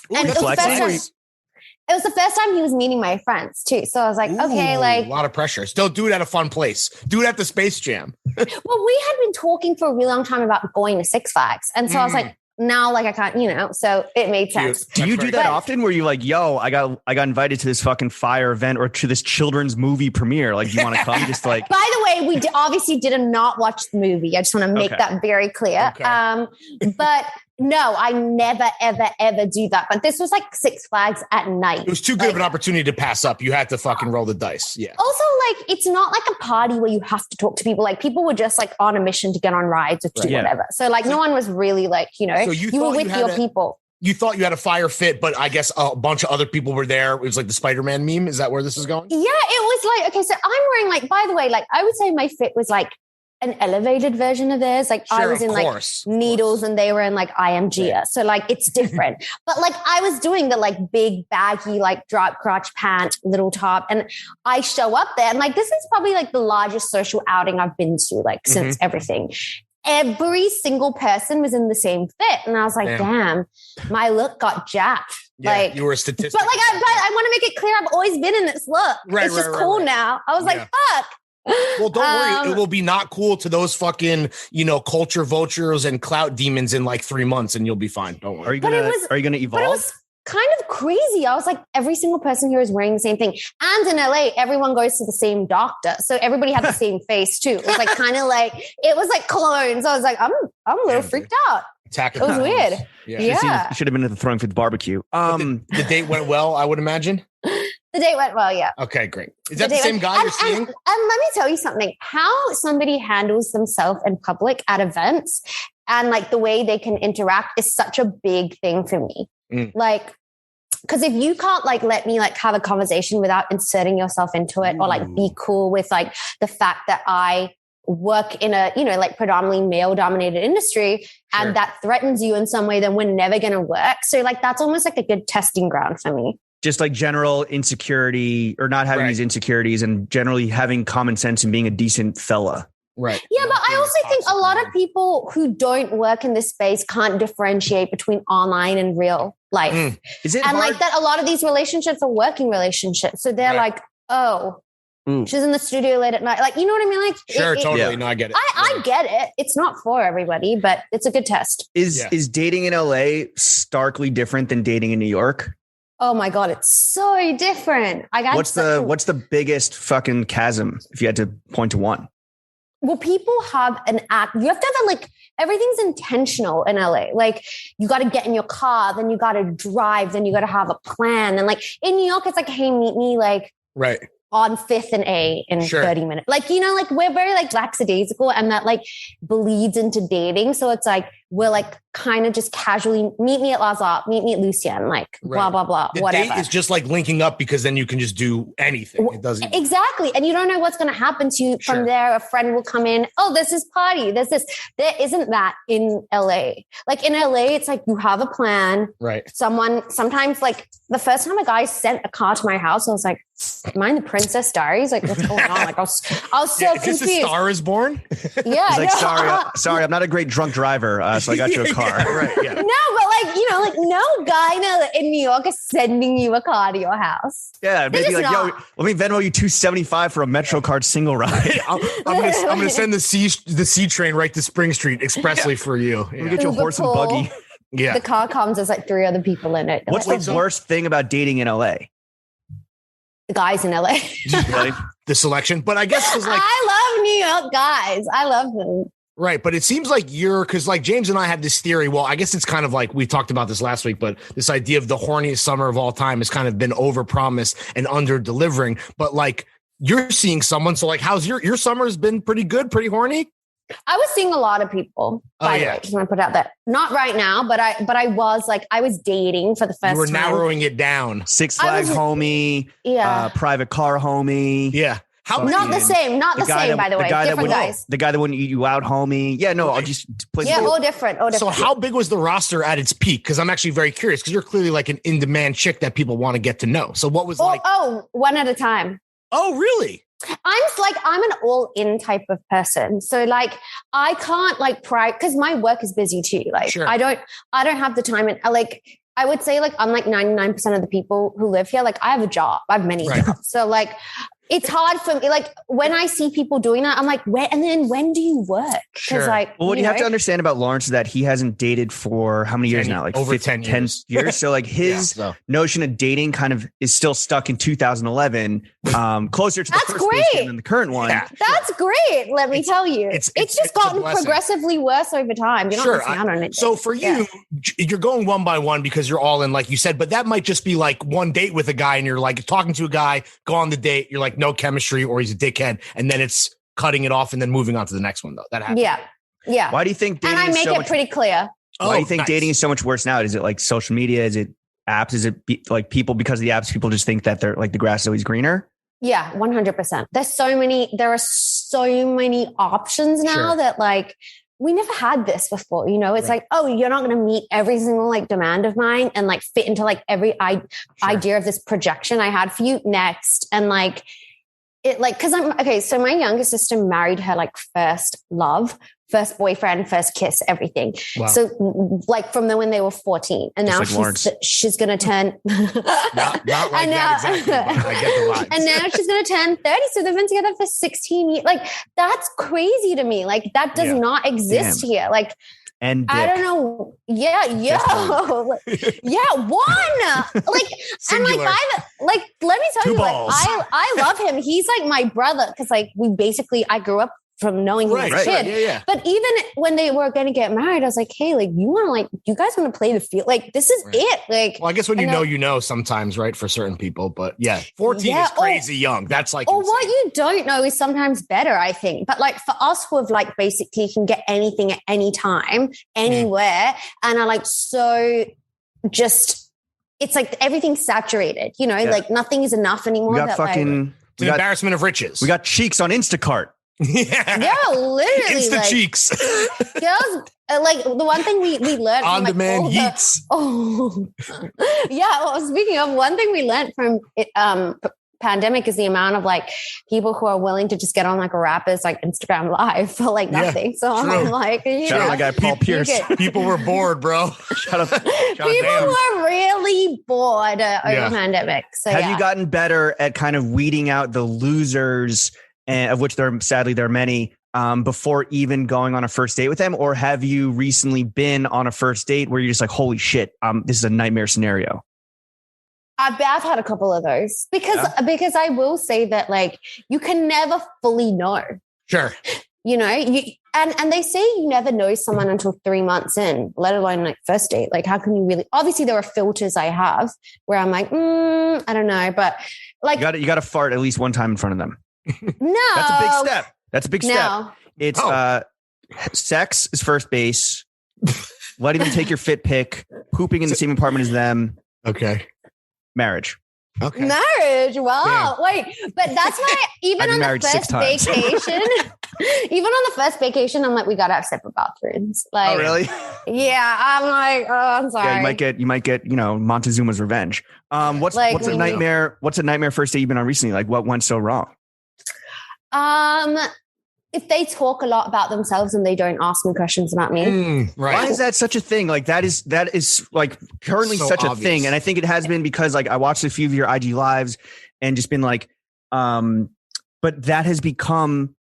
Ooh, and it was the first time he was meeting my friends too. So I was like, okay, like a lot of pressure. Still do it at a fun place. Do it at the Space Jam. Well, we had been talking for a really long time about going to Six Flags. And so I was like, now like I can't, so it made sense. Do you do that often where you like, yo, I got invited to this fucking fire event or to this children's movie premiere. Like, do you want to come? Just like, by the way, we obviously did not watch the movie. I just want to make that very clear. Okay. But no, I never, ever, ever do that. But this was like Six Flags at night. It was too good of an opportunity to pass up. You had to fucking roll the dice. Yeah. Also, like, it's not like a party where you have to talk to people. Like, people were just like on a mission to get on rides or do whatever. So like, no one was really like, so you were with your people. You thought you had a fire fit, but I guess a bunch of other people were there. It was like the Spider-Man meme. Is that where this is going? Yeah, it was like, okay, so I'm wearing like, by the way, like I would say my fit was like an elevated version of theirs. Like I was in like needles and they were in like IMG. Right. So like it's different. But like I was doing the like big baggy, like drop crotch pant, little top. And I show up there and like, this is probably like the largest social outing I've been to like since everything. Every single person was in the same fit. And I was like, damn my look got jacked. Yeah, like you were a statistic. But like, I want to make it clear I've always been in this look. It's just cool now. I was like, fuck. Well, don't worry. It will be not cool to those fucking, culture vultures and clout demons in like 3 months and you'll be fine. Don't worry. Are you gonna evolve? But it was kind of crazy. I was like, every single person here is wearing the same thing. And in LA, everyone goes to the same doctor. So everybody had the same face too. It was like kind of like, it was like clones. I was like, I'm a little freaked out. It was weird. Yeah. You should have been at the Throwing Fits barbecue. The date went well, I would imagine. The date went well, yeah. Okay, great. Is that the same guy you're seeing? And let me tell you something. How somebody handles themselves in public at events and like the way they can interact is such a big thing for me. Like, because if you can't like let me like have a conversation without inserting yourself into it or like be cool with like the fact that I work in a, like predominantly male dominated industry and that threatens you in some way, then we're never going to work. So like, that's almost like a good testing ground for me. Just like general insecurity or not having these insecurities and generally having common sense and being a decent fella. Right. Yeah, but I also think a lot of people who don't work in this space can't differentiate between online and real life. Is it and hard? Like that a lot of these relationships are working relationships. So they're like, oh, she's in the studio late at night. Like, you know what I mean? Like, sure, totally. No, I get it. I get it. It's not for everybody, but it's a good test. Is dating in LA starkly different than dating in New York? Oh my God, it's so different. What's the biggest fucking chasm if you had to point to one? Well, people have you have to have like, everything's intentional in LA. Like you got to get in your car, then you got to drive, then you got to have a plan. And like in New York, it's like, hey, meet me like on 5th and A in 30 minutes. Like, like we're very like lackadaisical and that like bleeds into dating. So it's like, we're like kind of just casually meet me at Lazare, meet me at Lucien, like blah, blah, blah, whatever. Date is just like linking up because then you can just do anything. It doesn't. Exactly. And you don't know what's going to happen to you from there. A friend will come in. Oh, this is party. There isn't that in LA. Like in LA, it's like you have a plan. Right. Sometimes like the first time a guy sent a car to my house, I was like, am I in the Princess Diaries? Like what's going on? Like I was so confused. Is this A Star Is Born? Yeah. He's like, sorry, I'm not a great drunk driver. so I got you a car. Right. Yeah. No, but like no guy in New York is sending you a car to your house. Yeah, maybe like, not. yo, let me Venmo you $275 for a Metro card single ride. I'm gonna send the C train right to Spring Street expressly for you. Let me get you a Uber horse and pool. buggy. Yeah. The car comes, there's like 3 other people in it. What's Like, the worst thing about dating in LA? the guys in LA? Really? The selection, but I guess it's like I love New York guys. I love them. right. But it seems like because like James and I have this theory. Well, I guess it's kind of like we talked about this last week, but this idea of the horniest summer of all time has kind of been overpromised and under delivering. But like you're seeing someone, so like how's your summer has been pretty good, pretty horny? I was seeing a lot of people, by the way. Just want to put it out there. Not right now, but I was dating for the first You were time. narrowing it down. Six Flag homie, Yeah. private car homie. Yeah. How Not the same, by the way. Different guys. The guy that wouldn't eat you out, homie. Yeah, no, I'll just play. Yeah, all different. So how big was the roster at its peak? Because I'm actually very curious because you're clearly like an in-demand chick that people want to get to know. So what was like? Oh, one at a time. Oh, really? I'm an all-in type of person. So like I can't like because my work is busy too. Like Sure. I don't have the time, and like I would say like I'm like 99% of the people who live here. Like I have a job. I have many jobs. So like it's hard for me. Like when I see people doing that, I'm like, when do you work? Because Sure. like, Well, what you have to understand about Lawrence is that he hasn't dated for how many years now? Like over 10 years. So like his notion of dating kind of is still stuck in 2011, closer to the That's first Space Jam great. than the current one. Yeah. That's great. Let me tell you, it's just a gotten blessing. progressively worse over time. You're not missing out on it. So for you, you're going one by one because you're all in, like you said, but that might just be like one date with a guy and you're like talking to a guy, go on the date, you're like no chemistry or he's a dickhead, and then it's cutting it off and then moving on to the next one though. That happens. Yeah. Why do you think dating And I is make so it much, pretty clear. why do you think dating is so much worse now? Is it like social media? Is it apps? Is it like people, because of the apps, people just think that they're like the grass is always greener? Yeah, 100%. There are so many options now that like we never had this before. You know, it's like, oh, you're not going to meet every single like demand of mine and like fit into like every idea of this projection I had for you next. And like it like, cause so my younger sister married her like first love, first boyfriend, first kiss, everything. Wow. So like from when they were 14 and now she's going to turn, not like that exactly, but I get the vibes. and now she's going to turn 30. So they've been together for 16 years. Like that's crazy to me. Like that does not exist here. Like, and I don't know. Yeah. One. Like, Singular. and like let me tell Two you, balls. like, I love him. He's like my brother. Cause like I grew up from knowing him as a kid. Yeah. But even when they were going to get married, I was like, hey, like you guys want to play the field? Like, this is it. Like, well, I guess when you know sometimes, right, for certain people, but yeah, 14 is crazy young. That's like, or insane. what you don't know is sometimes better, I think. But like for us who have like basically can get anything at any time, anywhere, and are like so just, it's like everything's saturated, you know, like nothing is enough anymore. We got fucking, it's an embarrassment of riches. We got cheeks on Instacart. Yeah, literally. Insta like, cheeks. Girls, like the one thing we learned on from, like, demand all yeets. Yeah. Well, speaking of, one thing we learned from it, pandemic is the amount of like people who are willing to just get on like a rapper's like Instagram live for like nothing. So I'm like, shout out my guy Paul Pierce. People were bored, bro. People were really bored over pandemic. So have you gotten better at kind of weeding out the losers, and of which there are many, before even going on a first date with them? Or have you recently been on a first date where you're just like, holy shit, this is a nightmare scenario? I've had a couple of those because I will say that like you can never fully know. Sure. You know, and they say you never know someone until 3 months in, let alone like first date. Like, how can you really? Obviously, there are filters I have where I'm like, I don't know, but like you got to fart at least one time in front of them. No, That's a big step. It's sex is first base. Letting them take your fit pic, pooping in the same apartment as them. Okay. Marriage. Okay. Marriage. Wow. Damn. Wait, but that's why even on the first vacation, even on the first vacation, I'm like, we gotta have separate bathrooms. Like, oh, really? Yeah. I'm like, oh, I'm sorry. Yeah, you might get, Montezuma's revenge. What's a nightmare? What's a nightmare first date you've been on recently? Like, what went so wrong? if they talk a lot about themselves and they don't ask me questions about me. Right. Why is that such a thing? Like that is like currently So such obvious. a thing. And I think it has been because like I watched a few of your IG lives and just been like, but that has become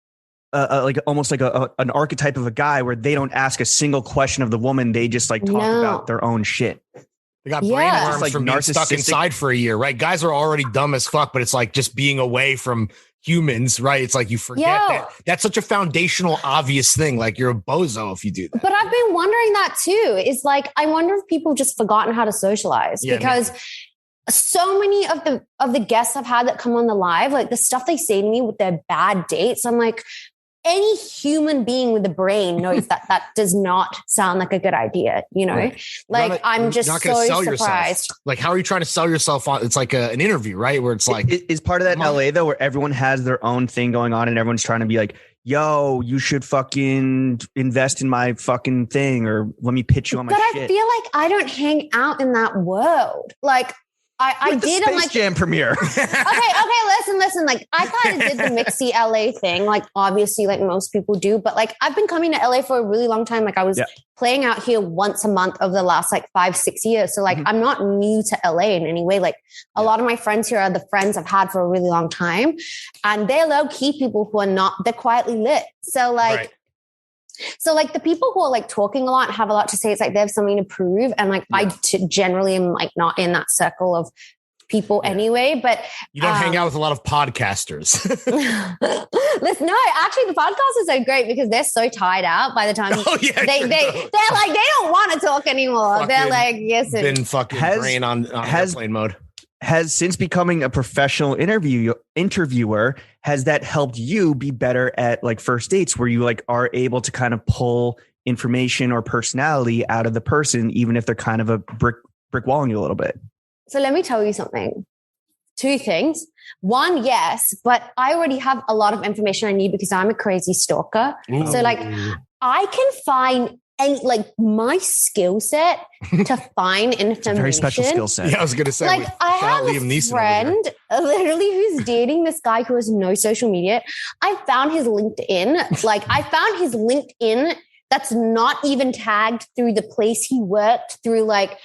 like almost like an archetype of a guy where they don't ask a single question of the woman. They just like talk about their own shit. They got Yeah. brain It's worms like from being stuck narcissistic. inside for a year, right? Guys are already dumb as fuck, but it's like just being away from humans, right? It's like you forget that. That's such a foundational, obvious thing. Like you're a bozo if you do that. But I've been wondering that too. Is like, I wonder if people just forgotten how to socialize because so many of the guests I've had that come on the live, like the stuff they say to me with their bad dates, I'm like, any human being with a brain knows that does not sound like a good idea, you know? Right. Like I'm just not so gonna sell surprised. yourself. Like, how are you trying to sell yourself on? It's like an interview, right? Where it's like, Is part of that Come on. LA though, where everyone has their own thing going on and everyone's trying to be like, yo, you should fucking invest in my fucking thing or let me pitch you on my But shit. I feel like I don't hang out in that world. Like I With the did. Space I'm like, Jam premiere. okay, listen. Like I kind of did the mixy LA thing, like obviously like most people do, but like I've been coming to LA for a really long time. Like I was playing out here once a month over the last like 5-6 years. So like I'm not new to LA in any way. Like a lot of my friends here are the friends I've had for a really long time. And they're low-key people who are not, they're quietly lit. So like right. So like the people who are like talking a lot and have a lot to say, it's like they have something to prove. And like I generally am like not in that circle of people anyway, but you don't hang out with a lot of podcasters. listen, no, actually the podcasters are great because they're so tired out by the time they're like, they don't want to talk anymore. They're like, yes, been fucking brain on airplane mode. Has since becoming a professional interviewer, has that helped you be better at like first dates where you like are able to kind of pull information or personality out of the person, even if they're kind of a brick walling you a little bit? So let me tell you something. 2 things. One, yes, but I already have a lot of information I need because I'm a crazy stalker. Ooh. So like I can find like my skill set to find information. Very special skill set. Yeah, I was gonna say. Like I have a friend literally who's dating this guy who has no social media. I found his LinkedIn. Like I found his LinkedIn that's not even tagged through the place he worked through. Like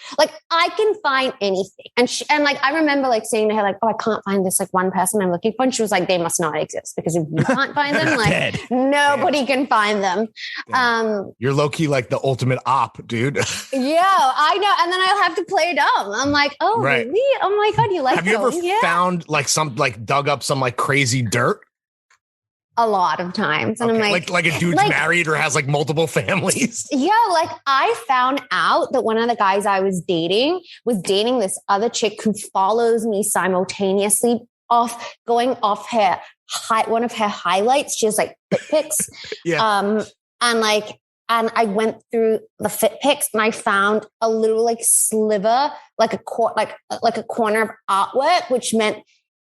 I can find anything. And like, I remember like saying to her, like, oh, I can't find this like one person I'm looking for. And she was like, they must not exist because if you can't find them, like nobody can find them. You're low key like the ultimate op, dude. Yeah, I know. And then I'll have to play dumb. I'm like, oh, really? Oh my God. You like Have you ever going here? found like dug up some like crazy dirt? A lot of times. And I'm like a dude's married or has like multiple families. Yeah, like I found out that one of the guys I was dating this other chick who follows me simultaneously going off one of her highlights. She has like fit pics. And I went through the fit pics and I found a little like sliver, like a corner of artwork, which meant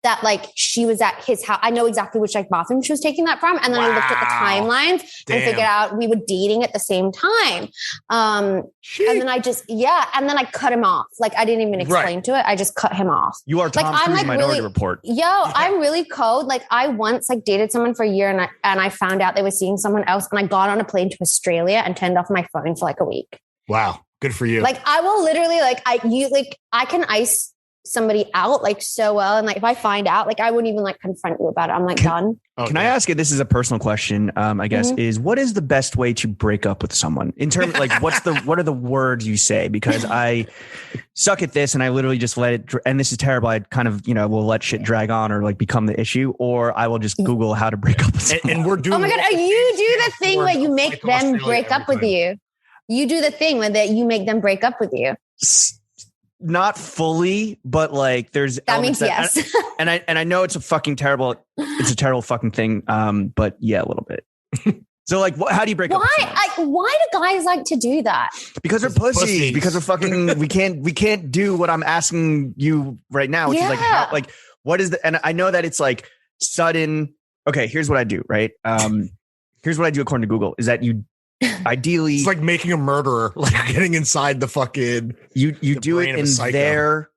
that like she was at his house. I know exactly which like bathroom she was taking that from. And then I looked at the timelines and figured out we were dating at the same time. And then and then I cut him off. Like I didn't even explain to it. I just cut him off. You are Tom Cruise Minority Report. I'm really cold. Like I once like dated someone for a year and I found out they were seeing someone else and I got on a plane to Australia and turned off my phone for like a week. Wow. Good for you. Like I will literally I can ice somebody out like so well, and like if I find out, like I wouldn't even like confront you about it. I'm like done. Can I ask you, this is a personal question, I guess, is what is the best way to break up with someone in terms of like what are the words you say? Because I suck at this and I literally just let it, and this is terrible. I kind of, will let shit drag on or like become the issue, or I will just Google how to break up with someone. And we're doing, oh my God, you do the thing where you make them break up with you. You do the thing where that you make them break up with you. Not fully, but like there's that means yes. And I know it's a terrible fucking thing. But yeah, a little bit. So like, how do you break up? Why do guys like to do that? Because they're pussies. Because we're fucking. we can't do what I'm asking you right now, which is like what is the? And I know that it's like sudden. Okay, here's what I do. Right. Here's what I do according to Google is that you. Ideally, it's like making a murderer, like getting inside the fucking. You do it in their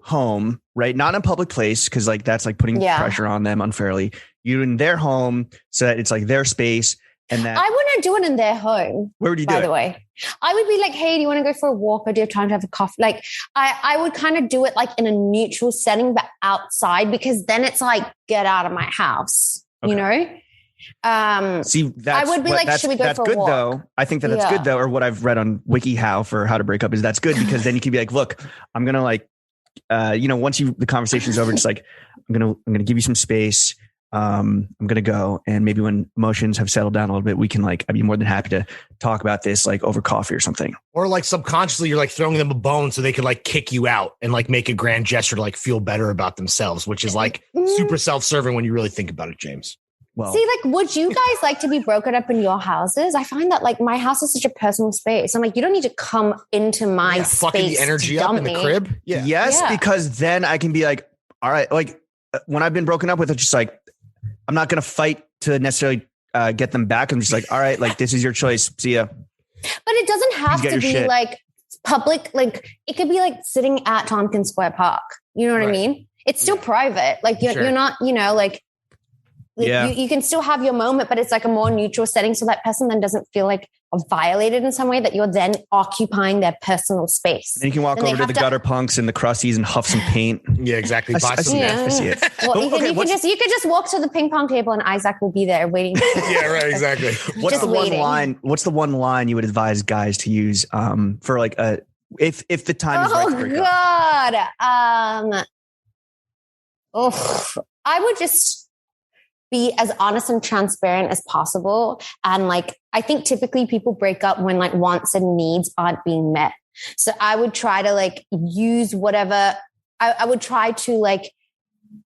home, right? Not in a public place, because like that's like putting pressure on them unfairly. you in their home so that it's like their space. And that I wouldn't do it in their home. Where would you do it? By the way, I would be like, hey, do you want to go for a walk or do you have time to have a coffee? Like I would kind of do it like in a neutral setting, but outside, because then it's like, get out of my house, you know? See, I would be like, should we go for a walk? Though. I think that's good though. Or what I've read on WikiHow for how to break up is that's good because then you can be like, look, I'm going to like, once the conversation's over, just like, I'm going to give you some space. I'm going to go. And maybe when emotions have settled down a little bit, we can like, I'd be more than happy to talk about this like over coffee or something. Or like subconsciously, you're like throwing them a bone so they could like kick you out and like make a grand gesture to like feel better about themselves, which is like super self-serving when you really think about it, James. Well, see, like, would you guys like to be broken up in your houses? I find that like my house is such a personal space. I'm like, you don't need to come into my space. Fucking the energy up in the crib. Yeah. Yes, because then I can be like, all right, like when I've been broken up with, it's just like, I'm not going to fight to necessarily get them back. I'm just like, all right, like this is your choice. See ya. But it doesn't have to be like public. Like it could be like sitting at Tompkins Square Park. You know what I mean? It's still private. Like you're not, like you can still have your moment, but it's like a more neutral setting. So that person then doesn't feel like violated in some way that you're then occupying their personal space. And you can walk over to the gutter punks and the crusties and huff some paint. Yeah, exactly. I see it. Well, you could just walk to the ping pong table and Isaac will be there waiting. Yeah, right. Exactly. What's the one line you would advise guys to use for like if the time is right to break up? I would just be as honest and transparent as possible. And like, I think typically people break up when like wants and needs aren't being met. So I would try to like use whatever, I would try to like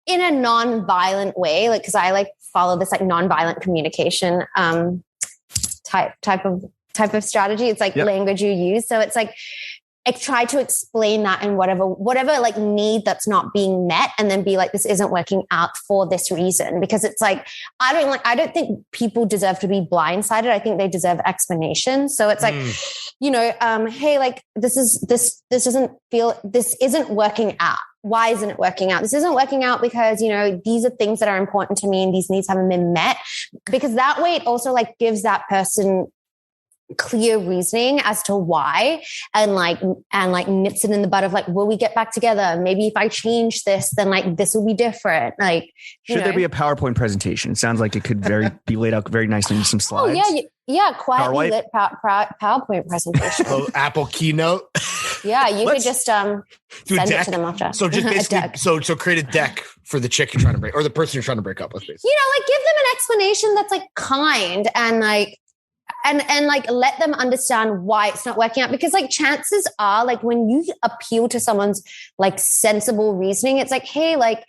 in a non-violent way, like, cause I like follow this like non-violent communication type of strategy. It's like language you use. So it's like, I try to explain that in whatever like need that's not being met, and then be like, this isn't working out for this reason. Because it's like, I don't think people deserve to be blindsided. I think they deserve explanation. So it's like, hey, like this isn't working out. Why isn't it working out? This isn't working out because, these are things that are important to me and these needs haven't been met. Because that way it also like gives that person clear reasoning as to why, and nips it in the bud of like, will we get back together? Maybe if I change this, then like this will be different. Like, should there be a PowerPoint presentation? It sounds like it could be laid out very nicely in some slides. Oh yeah, quietly lit PowerPoint presentation. Oh, Apple Keynote. Yeah, you could just send it to them after. So just basically, so create a deck for the chick you're trying to break, or the person you're trying to break up with. Basically. Like give them an explanation that's like kind and like. And like let them understand why it's not working out, because like chances are like when you appeal to someone's like sensible reasoning, it's like, hey, like,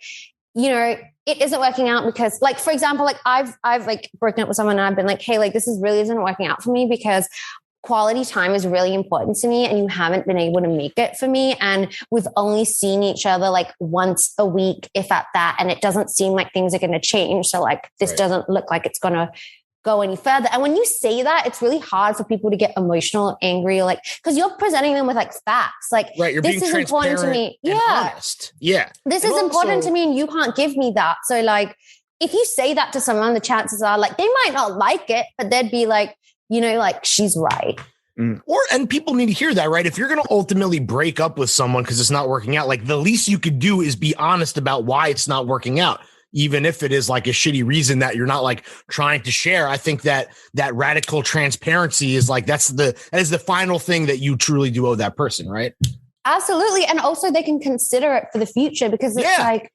it isn't working out because like, for example, like I've like broken up with someone and I've been like, hey, like this really isn't working out for me because quality time is really important to me and you haven't been able to make it for me. And we've only seen each other like once a week, if at that. And it doesn't seem like things are going to change. So like, this doesn't look like it's going to go any further. And when you say that, it's really hard for people to get emotional, angry, like, because you're presenting them with like facts. Like, you're this is important to me. And honest. Yeah. This is important to me and you can't give me that. So like, if you say that to someone, the chances are like, they might not like it, but they'd be like, like she's right. And people need to hear that, right? If you're going to ultimately break up with someone because it's not working out, like the least you could do is be honest about why it's not working out. Even if it is like a shitty reason that you're not like trying to share. I think that radical transparency is like, that is the final thing that you truly do owe that person, right? Absolutely. And also they can consider it for the future, because it's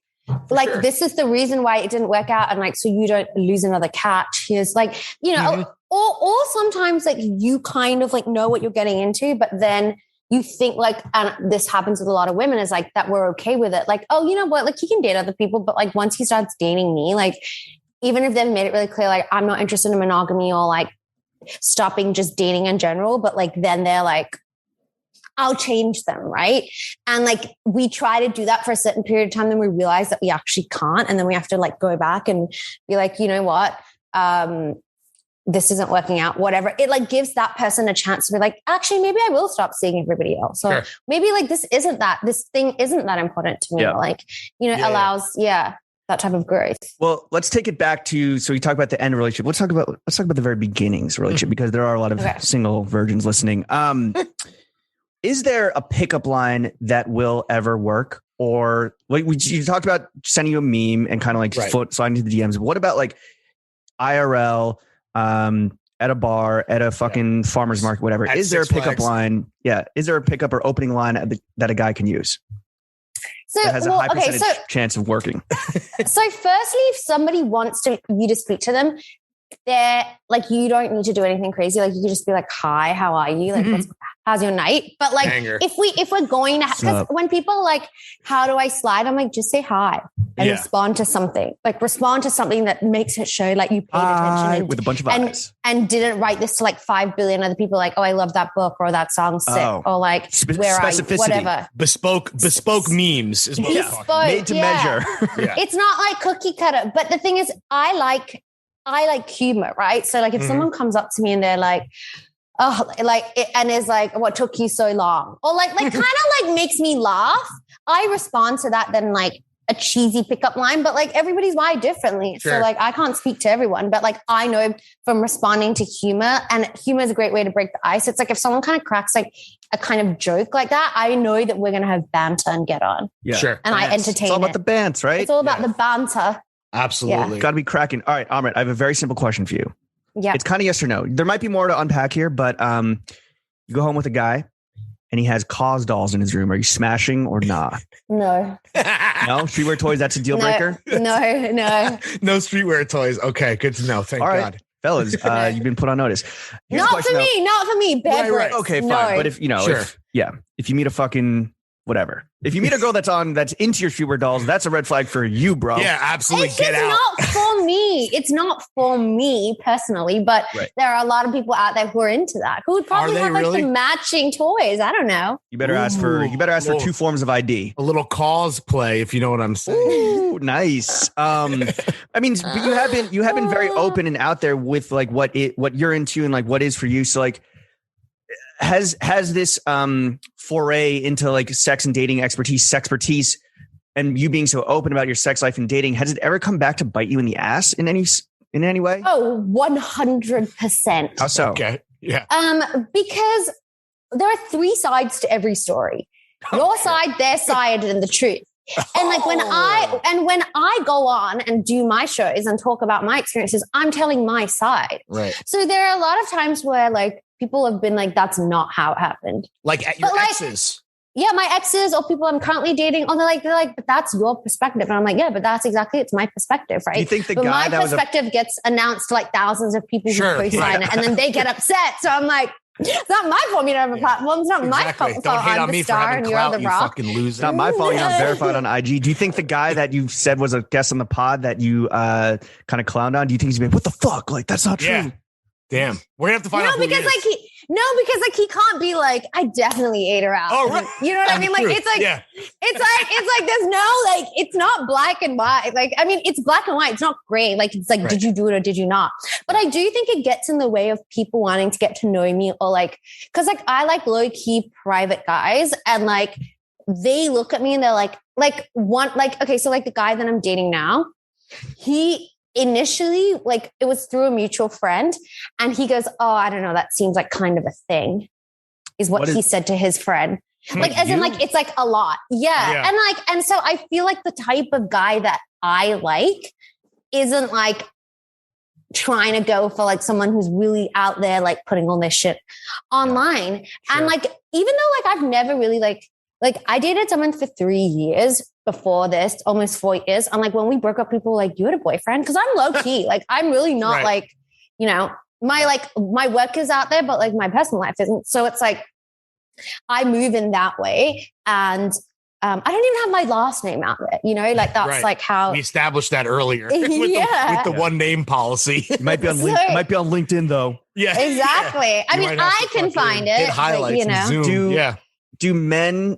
this is the reason why it didn't work out. And like, so you don't lose another catch. Here's like, or sometimes like you kind of like know what you're getting into, but then you think like, and this happens with a lot of women, is like that we're okay with it. Like, oh, you know what? Like he can date other people, but like once he starts dating me, like even if they've made it really clear, like I'm not interested in monogamy or like stopping just dating in general, but like then they're like, I'll change them, right? And like we try to do that for a certain period of time, then we realize that we actually can't, and then we have to like go back and be like, you know what? This isn't working out, whatever. It like gives that person a chance to be like, actually, maybe I will stop seeing everybody else. So maybe like this thing isn't that important to me. Like, allows. that type of growth. Well, let's take it back to, so we talk about the end relationship. Let's talk about the very beginnings relationship, because there are a lot of single virgins listening. Is there a pickup line that will ever work? Or like you talked about sending you a meme and kind of like sliding to the DMs. What about like IRL, at a bar, at a fucking farmer's market, whatever? Is there a pickup line? Yeah. Is there a pickup or opening line that a guy can use? So that has a high percentage chance of working. So firstly, if somebody wants you to speak to them, they're like, you don't need to do anything crazy. Like you can just be like, hi, how are you? Like, how's your night? But like, if we're going to, because when people are like, how do I slide? I'm like, just say hi and respond to something. Like respond to something that makes it show like you paid attention with a bunch of eyes and didn't write this to like 5 billion other people. Like, oh, I love that book or that song sick or like where are you? Whatever. Bespoke memes is what we're talking. Made to measure. It's not like cookie cutter. But the thing is, I like humor, right? So like if someone comes up to me and they're like, oh, like, and is like, what took you so long? Or like kind of like makes me laugh. I respond to that than like a cheesy pickup line, but like everybody's wired differently. Sure. So like I can't speak to everyone, but like I know from responding to humor, and humor is a great way to break the ice. It's like if someone kind of cracks like a kind of joke like that, I know that we're going to have banter and get on. Yeah. Sure. And I entertain It's all about the bants, right? It's all about the banter. Absolutely. Got to be cracking. All right, Amrit, I have a very simple question for you. Yeah. It's kind of yes or no. There might be more to unpack here, but you go home with a guy and he has Cause dolls in his room. Are you smashing or not? No. No? Streetwear toys, that's a deal breaker? No. No streetwear toys. Okay, good to know. Thank God. Fellas, you've been put on notice. Not for me. Bad right. Okay, fine. But if, if you meet a fucking whatever. If you meet a girl that's into your streetwear dolls, that's a red flag for you, bro. Yeah, absolutely. It's not for me. It's not for me personally, but there are a lot of people out there who are into that, who would probably have like the matching toys. I don't know. You better ask for 2 forms of ID. A little cosplay, if you know what I'm saying. Ooh, nice. I mean, but you have been very open and out there with like what you're into and like what is for you. So like, has this foray into like sex and dating sexpertise, and you being so open about your sex life and dating, has it ever come back to bite you in the ass in any way? Oh, 100%. How so? Okay. Yeah. Because there are 3 sides to every story. Your side, their side, and the truth. And like when I go on and do my shows and talk about my experiences, I'm telling my side. Right. So there are a lot of times where like people have been like, that's not how it happened. Like at your exes. Yeah, my exes or people I'm currently dating. Oh, they're like, but that's your perspective. And I'm like, yeah, but that's exactly, it's my perspective, right? Do you think but my perspective gets announced to like thousands of people who co-sign it, and then they get upset. So I'm like, it's not my fault you don't have a platform. It's not my fault. Don't hate I'm on the me star for having and clout, you're the you rock. fucking loser. It's not my fault you're not verified on IG. Do you think the guy that you said was a guest on the pod that you kind of clowned on, do you think he's been, what the fuck? Like, that's not true. Yeah. Damn. We're going to have to find out who because he can't be like, I definitely ate her out. Oh, right. You know what I mean? Like, it's like, it's like, there's no, like, it's not black and white. Like, I mean, it's black and white. It's not gray. Like, it's like, did you do it or did you not? But I do think it gets in the way of people wanting to get to know me, or like, cause like, I like low key private guys, and like, they look at me and they're like, okay, so like the guy that I'm dating now, he initially, like, it was through a mutual friend, and he goes, oh, I don't know, that seems like kind of a thing, is what he said to his friend. Like, as in, like, it's like a lot. Yeah. And like, and so I feel like the type of guy that I like isn't like trying to go for like someone who's really out there, like putting all their shit online. Sure. And like, even though like I've never really like I dated someone for 3 years before this, almost 4 years. And like when we broke up, people were like, you had a boyfriend? Because I'm low key. Like, I'm really not like, you know, my work is out there, but like my personal life isn't. So it's like, I move in that way. And I don't even have my last name out there, you know, like that's like how we established that earlier with the one name policy. It might be on LinkedIn though. Yeah, exactly. Yeah. I mean, I can find it. Highlights, you know, Zoom. Do men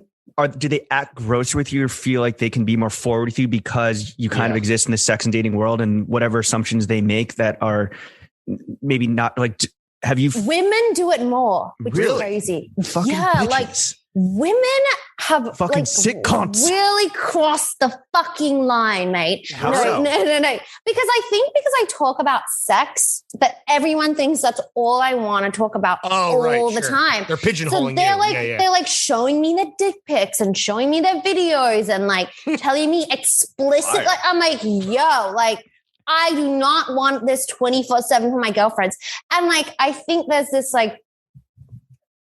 do they act grosser with you, or feel like they can be more forward with you because you kind of exist in the sex and dating world, and whatever assumptions they make that are maybe not like? Have you? Women do it more, which is crazy. Fucking bitches. like women have fucking sick cunts. Really crossed the fucking line, mate. How no, so? no. Because I talk about sex, that everyone thinks that's all I want to talk about all the time. They're pigeonholing so they're you. like, Yeah. they're like showing me the dick pics and showing me their videos and like telling me explicit. Like, I'm like, yo, like, I do not want this 24/7 for my girlfriends. And like, I think there's this like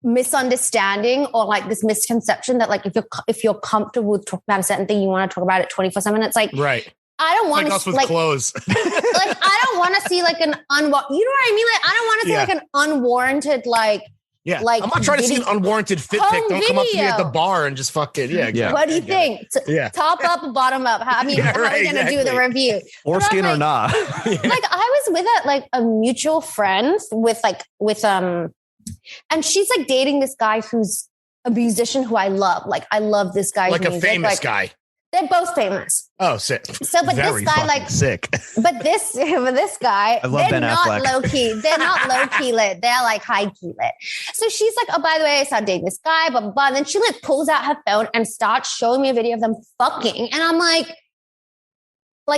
misunderstanding or like this misconception that like if you're comfortable with talking about a certain thing, you want to talk about it 24/7. It's like, right. I don't want us to with clothes. like I don't want to see like an you know what I mean? Like I don't want to see like an unwarranted like I'm not trying to see an unwarranted fit pic. Don't come up to me at the bar and just fucking Exactly. What do you think? Top up, bottom up. How are we gonna do the review? Foreskin or not? Like I was with a mutual friend with and she's like dating this guy who's a musician who I love. Like I love this guy's like music. A famous guy. They're both famous. Oh, sick. So, but Very this guy, like, sick. But this guy, I love they're Ben not Affleck. low key. They're not low key lit. They're like high key lit. So she's like, oh, by the way, I started dating this guy, blah, blah, blah. And then she like pulls out her phone and starts showing me a video of them fucking. And I'm like,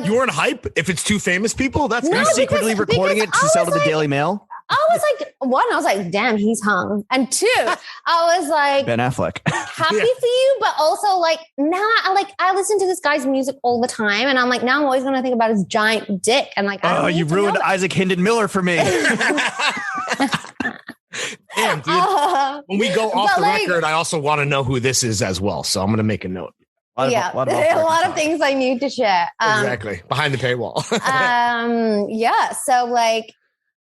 you weren't hype if it's two famous people? That's No, Are you secretly because recording it to I sell to was the like- Daily Mail? I was like, one, I was like, damn, he's hung. And two, I was like, Ben Affleck. happy for you, but also like now I listen to this guy's music all the time, and I'm like, now I'm always gonna think about his giant dick, and like, I don't need You to ruined know Isaac Hinden Miller for me. Damn, dude. When we go off but the like- record, I also want to know who this is as well. So I'm going to make a note. Yeah, there are a lot of things I need to share. Exactly. Behind the paywall. Yeah. So like,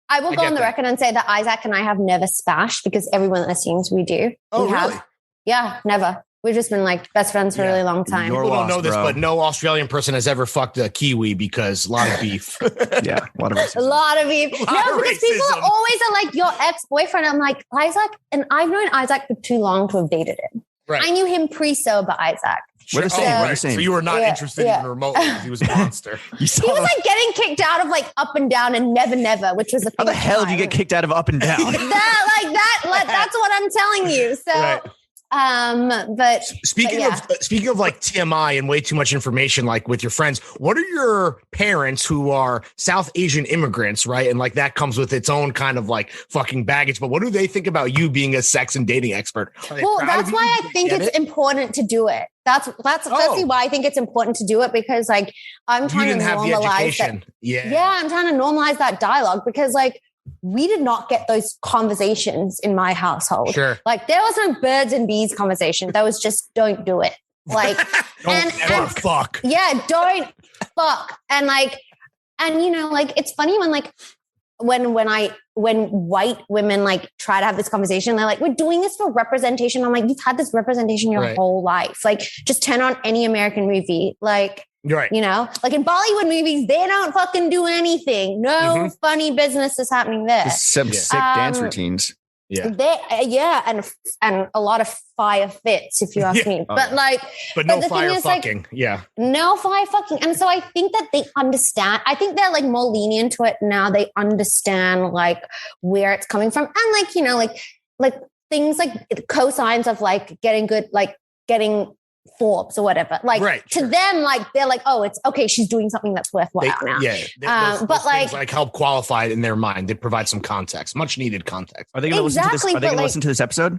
I will go on the record and say that Isaac and I have never spashed because everyone assumes we do. Oh, we really? have. Yeah, never. We've just been like best friends for a really long time. You're People don't lost, know this, bro. but no Australian person has ever fucked a Kiwi because a lot of beef. Yeah, a lot of A racism. lot of you. Lot No, of because people racism. are always like your ex-boyfriend. I'm like, Isaac, and I've known Isaac for too long to have dated him. Right. I knew him pre-sober Isaac. We're the same. Oh, We're the right. same. So you were not Yeah, interested yeah. even remotely. He was a monster. You saw He was like getting kicked out of like Up and Down and Never Never, which was the How thing the at hell did you time. get kicked out of Up and Down? That's what I'm telling you. So, Right. but Speaking of like TMI and way too much information, like with your friends, what are your parents who are South Asian immigrants, right? And like that comes with its own kind of like fucking baggage. But what do they think about you being a sex and dating expert? well, that's why I think it's important to do it. That's firstly why I think it's important to do it, because like I'm You trying didn't to have the normalize that. education. Yeah, I'm trying to normalize that dialogue, because like we did not get those conversations in my household. Sure. Like there was no birds and bees conversation. That was just don't do it. Like Don't ever fuck. Yeah, don't fuck. And like, and you know, like it's funny when like when white women like try to have this conversation, they're like, we're doing this for representation. I'm like, you've had this representation your Right. whole life. Like just turn on any American movie. Like, You're right. you know, like in Bollywood movies, they don't fucking do anything. No Mm-hmm. funny business is happening there. Some sick dance routines. Yeah. And a lot of fire fits, if you ask me. Oh, But yeah. like, But no the thing fire is, like, fucking. Yeah. no fire fucking. And so I think that they understand. I think they're like more lenient to it now. They understand like where it's coming from. And like, you know, like things like cosigns of like getting good, like getting Forbes or whatever. Like Right, to sure. them, like they're like, oh, it's okay. She's doing something that's worthwhile now. Yeah. But those like- things, like help qualify it in their mind. They provide some context, much needed context. Are they going to listen to this? Exactly, Are they but, going to like- listen to this episode?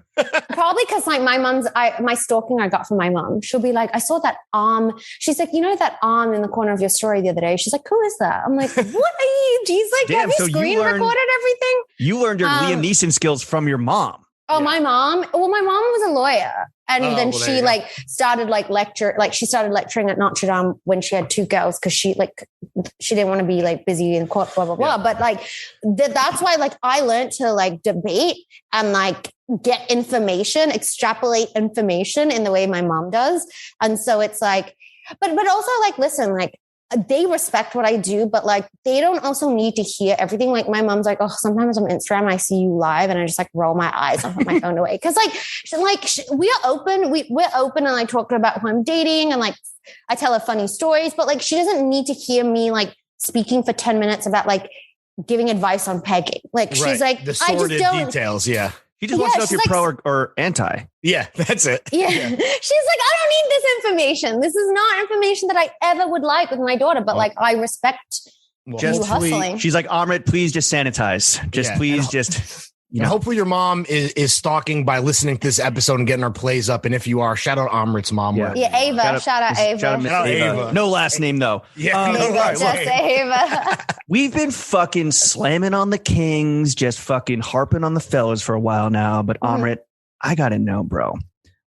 Probably because like my stalking I got from my mom. She'll be like, I saw that arm. She's like, you know that arm in the corner of your story the other day? She's like, who is that? I'm like, what are you? She's like, Damn, have you so you screen learned- recorded everything? You learned your Liam Neeson skills from your mom. Oh, my mom. Well, my mom was a lawyer. And Oh, then well, there she you go. like started like she started lecturing at Notre Dame when she had two girls, because she didn't want to be like busy in court, blah, blah, blah. Yeah. But like that's why like I learned to like debate and like get information, extrapolate information in the way my mom does. And so it's like, but also like, listen, like they respect what I do, but like they don't also need to hear everything. Like my mom's like, oh, sometimes on Instagram I see you live and I just like roll my eyes and put my phone away, because we are open. We're open, and I talk about who I'm dating, and like I tell her funny stories, but like she doesn't need to hear me like speaking for 10 minutes about like giving advice on pegging. Like she's Right. like, the I just sordid don't. details. Yeah. He just wants to know if you're she's pro or anti. Yeah, that's it. Yeah. She's like, I don't need this information. This is not information that I ever would like with my daughter, but like I respect you hustling. She's like, Amrit, please just sanitize. Hopefully your mom is stalking by listening to this episode and getting our plays up. And if you are, shout out Amrit's mom. Yeah, Ava. Shout out Ava. No last name though. Yeah, just Ava. We've been fucking slamming on the kings, just fucking harping on the fellas for a while now. But Amrit, I gotta know, bro.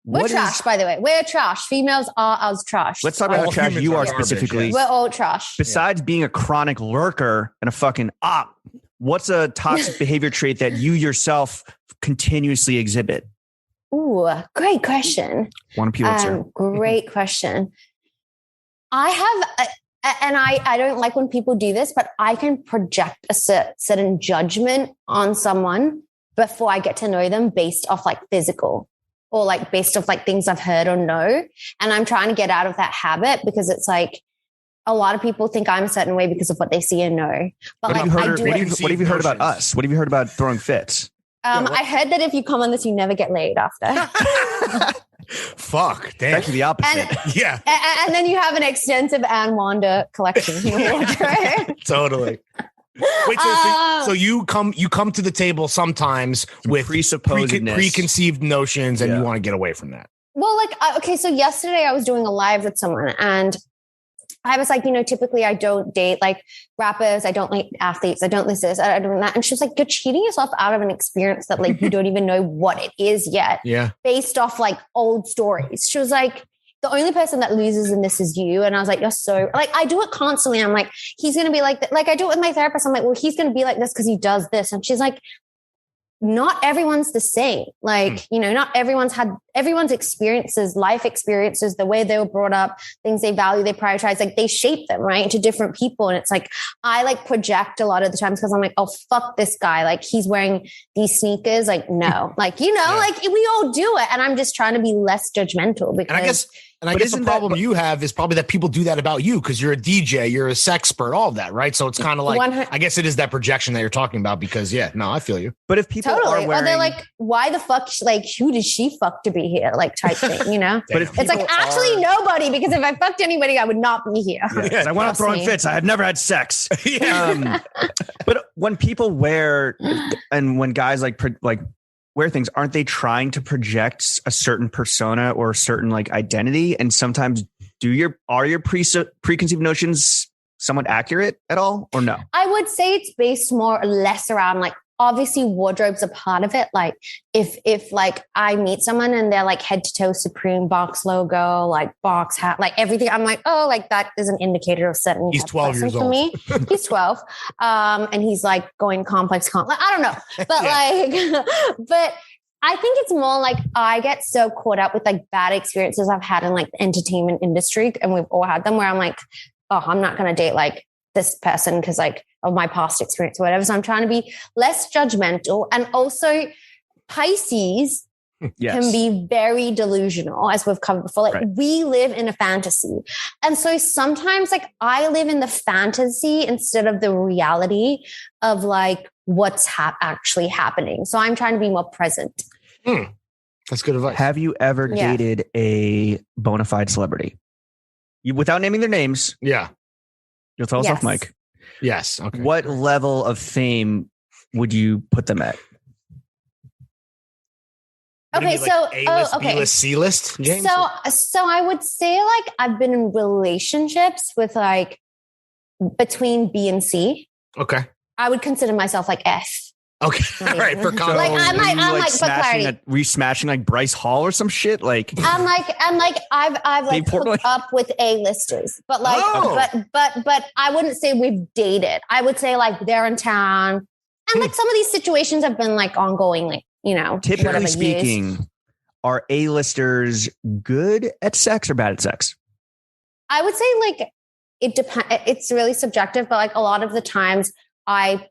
We're trash, by the way. We're trash. Females are as trash. Let's talk about how trash you are specifically. We're all trash. Besides being a chronic lurker and a fucking op, what's a toxic behavior trait that you yourself continuously exhibit? Ooh, great question. Want a Pulitzer? Great question. I have, and I don't like when people do this, but I can project a certain judgment on someone before I get to know them based off like physical or like based off like things I've heard or know. And I'm trying to get out of that habit because it's like, a lot of people think I'm a certain way because of what they see and know. But what have you heard about us? What have you heard about throwing fits? I heard that if you come on this, you never get laid after. Fuck, damn. Actually, the opposite. And then you have an extensive Anne Wanda collection in your wardrobe. Totally. Wait, so you come to the table sometimes with preconceived notions, and you want to get away from that. Well, okay, so yesterday I was doing a live with someone, and I was like, typically I don't date like rappers. I don't like athletes. I don't listen to this. I don't do that. And she was like, you're cheating yourself out of an experience that like you don't even know what it is yet. Yeah. Based off like old stories. She was like, the only person that loses in this is you. And I was like, you're so like, I do it constantly. I'm like, he's going to be like, like I do it with my therapist. I'm like, well, he's going to be like this because he does this. And she's like, not everyone's the same. Like, not everyone's experiences, life experiences, the way they were brought up, things they value, they prioritize, like they shape them, right, into different people. And it's like, I like project a lot of the times because I'm like, oh, fuck this guy. Like he's wearing these sneakers. Like, no, like, like we all do it. And I'm just trying to be less judgmental because I guess the problem you have is probably that people do that about you because you're a DJ, you're a sexpert, all that, right? So it's kind of like, I guess it is that projection that you're talking about because, I feel you. But if people are wearing... Or they're like, why the fuck, like, who does she fuck to be here? Like type thing, But if it's like, actually nobody, because if I fucked anybody, I would not be here. Yeah, I want to throw in fits. I have never had sex. But when people wear, and when guys like wear things, aren't they trying to project a certain persona or a certain like identity? And sometimes are your preconceived notions somewhat accurate at all or no? I would say it's based more or less around like, obviously wardrobe's a part of it. Like if like I meet someone and they're like head to toe Supreme box logo, like box hat, like everything, I'm like, oh, like that is an indicator of certain. He's 12 years old. For me. He's 12. And he's like going complex. Like, I don't know, but but I think it's more like I get so caught up with like bad experiences I've had in like the entertainment industry, and we've all had them, where I'm like, oh, I'm not going to date like this person because like of my past experience or whatever. So I'm trying to be less judgmental. And also Pisces can be very delusional, as we've covered before. Like we live in a fantasy. And so sometimes like I live in the fantasy instead of the reality of like what's actually happening. So I'm trying to be more present. That's good advice. Have you ever dated a bona fide celebrity? Without naming their names. Yeah. You'll tell us off mic. Yes. Okay. What level of fame would you put them at? Okay, so A-list, B-list, C-list, James? So I would say like I've been in relationships with like between B and C. Okay. I would consider myself like F. Okay. All right. For context. Like I'm like for clarity. Were you smashing like Bryce Hall or some shit? Like I'm like I've like hooked up with A-listers, but like but I wouldn't say we've dated. I would say like they're in town, and like some of these situations have been like ongoing, like typically speaking, are A-listers good at sex or bad at sex? I would say like it depends. It's really subjective, but like a lot of the times I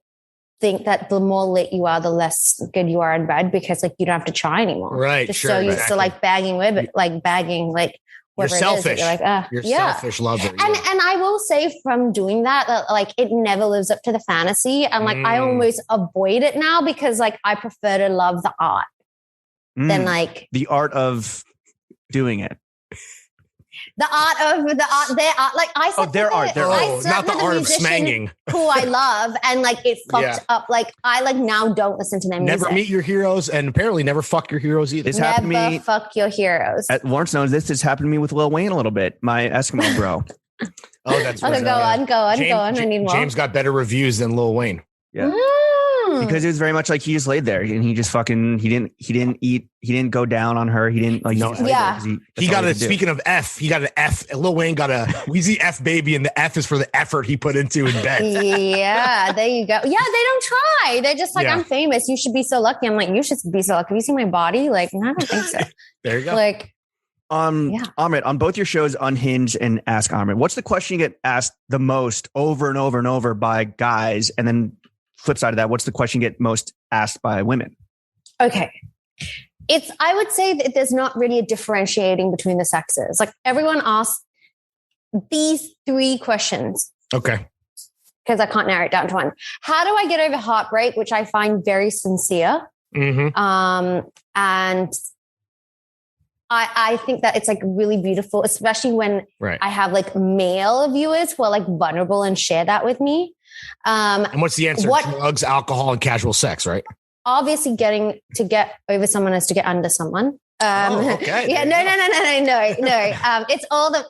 think that the more lit you are, the less good you are in bed because like you don't have to try anymore. Right. Just so used to like bagging women, like bagging like You're whoever it is, selfish. you're like, You're yeah. selfish lover. And I will say from doing that, like it never lives up to the fantasy. And like I almost avoid it now because like I prefer to love the art than like the art of doing it. The art of their art. Like I slept their art. Not the art of smanging. Who I love, and like it fucked up. Like I like now don't listen to their music. Never meet your heroes, and apparently never fuck your heroes either. This happened to me. Fuck your heroes. Lawrence knows this has happened to me with Lil Wayne a little bit. My Eskimo bro. Oh, that's okay. Go on. I need more. James got better reviews than Lil Wayne. Yeah. Because it was very much like he just laid there and he just fucking he didn't eat, he didn't go down on her, he didn't like he got a speaking of F, he got an F. Lil Wayne got a Wheezy F baby, and the F is for the effort he put into in bed. Yeah, there you go. Yeah, they don't try. They're just like, I'm famous. You should be so lucky. I'm like, you should be so lucky. Have you seen my body? Like, I don't think so. There you go. Like, Amrit, on both your shows, Unhinged and Ask Amrit, what's the question you get asked the most over and over and over by guys? And then flip side of that, what's the question you get most asked by women? Okay. I would say that there's not really a differentiating between the sexes. Like everyone asks these 3 questions. Okay. Because I can't narrow it down to one. How do I get over heartbreak, which I find very sincere? And I think that it's like really beautiful, especially when I have like male viewers who are like vulnerable and share that with me. And what's the answer? Drugs, alcohol, and casual sex, right? Obviously, getting to get over someone is to get under someone. Okay. Yeah, no.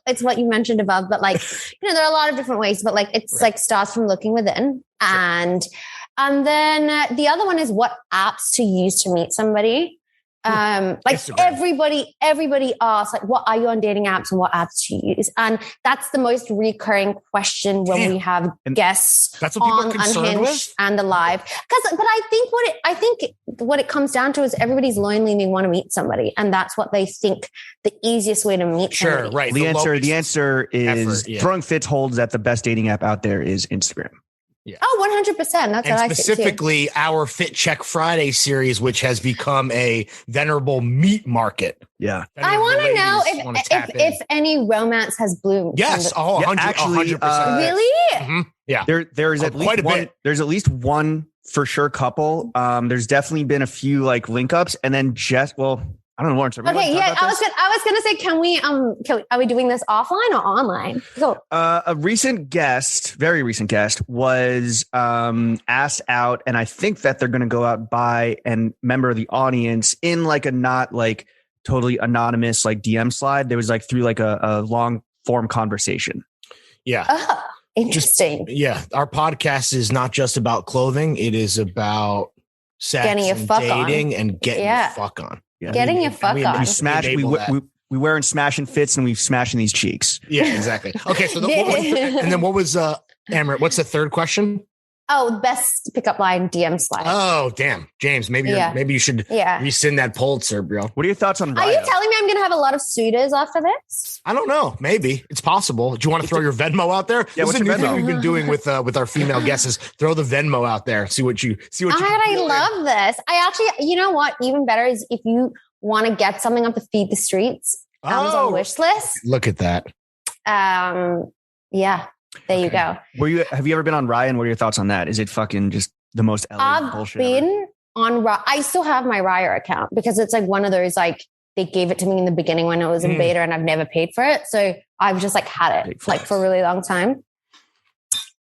It's what you mentioned above, but like, there are a lot of different ways, but like, it's like starts from looking within. And then the other one is what apps to use to meet somebody. Like Instagram. everybody asks like, what are you on dating apps and what apps do you use? And that's the most recurring question when we have guests that's what on people are concerned Unhinged with? and the live. But I think what it comes down to is everybody's lonely and they want to meet somebody. And that's what they think the easiest way to meet somebody. Right. The answer is throwing fits holds that the best dating app out there is Instagram. Yeah. Oh, 100%. That's and what I specifically our Fit Check Friday series, which has become a venerable meat market. Yeah. I want to know if any romance has bloomed. Yes. 100%. Really? Mm-hmm. Yeah. There's at least one. There's at least one for sure couple. There's definitely been a few like link ups, and then I don't know, Lawrence. Okay, yeah, I was gonna say, are we doing this offline or online? So, a very recent guest was asked out, and I think that they're gonna go out by a member of the audience in like a not like totally anonymous like DM slide. There was like through like a long form conversation. Yeah. Oh, interesting. Our podcast is not just about clothing; it is about sex, getting your fuck dating, on. and getting your fuck on. Yeah. Getting your fuck on. We wearing smashing fits and we smashing these cheeks. Yeah, exactly. Okay, so what was Amrit? What's the third question? Oh, best pickup line DM slide. Oh, damn, James. Maybe you should rescind that Pulitzer, bro. What are your thoughts on Raya? Are you telling me I'm going to have a lot of suitors after this? I don't know. Maybe it's possible. Do you want to throw your Venmo out there? Yeah, what's your Venmo? We've been doing with our female guests is throw the Venmo out there. See what you. I love this. I actually, you know what? Even better is if you want to get something up to feed the streets. Amazon wish list. Look at that. Yeah. There you go. Have you ever been on Raya? And what are your thoughts on that? Is it fucking just the most LA bullshit? I've been on Raya. I still have my Raya account because it's like one of those like they gave it to me in the beginning when it was in beta and I've never paid for it. So I've just like had it like for a really long time.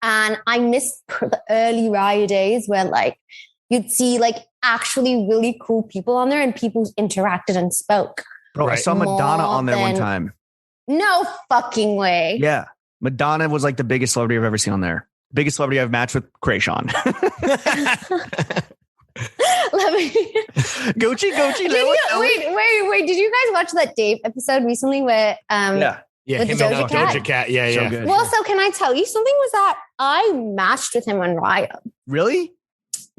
And I miss the early Raya days where like you'd see like actually really cool people on there and people interacted and spoke. Bro, I saw Madonna on there one time. No fucking way. Yeah. Madonna was like the biggest celebrity I've ever seen on there. Biggest celebrity I've matched with Krayshawn. Let me Gucci. Wait. Did you guys watch that Dave episode recently where with Doja Cat? Yeah. So good. Well, so can I tell you something was that I matched with him on Raya. Really?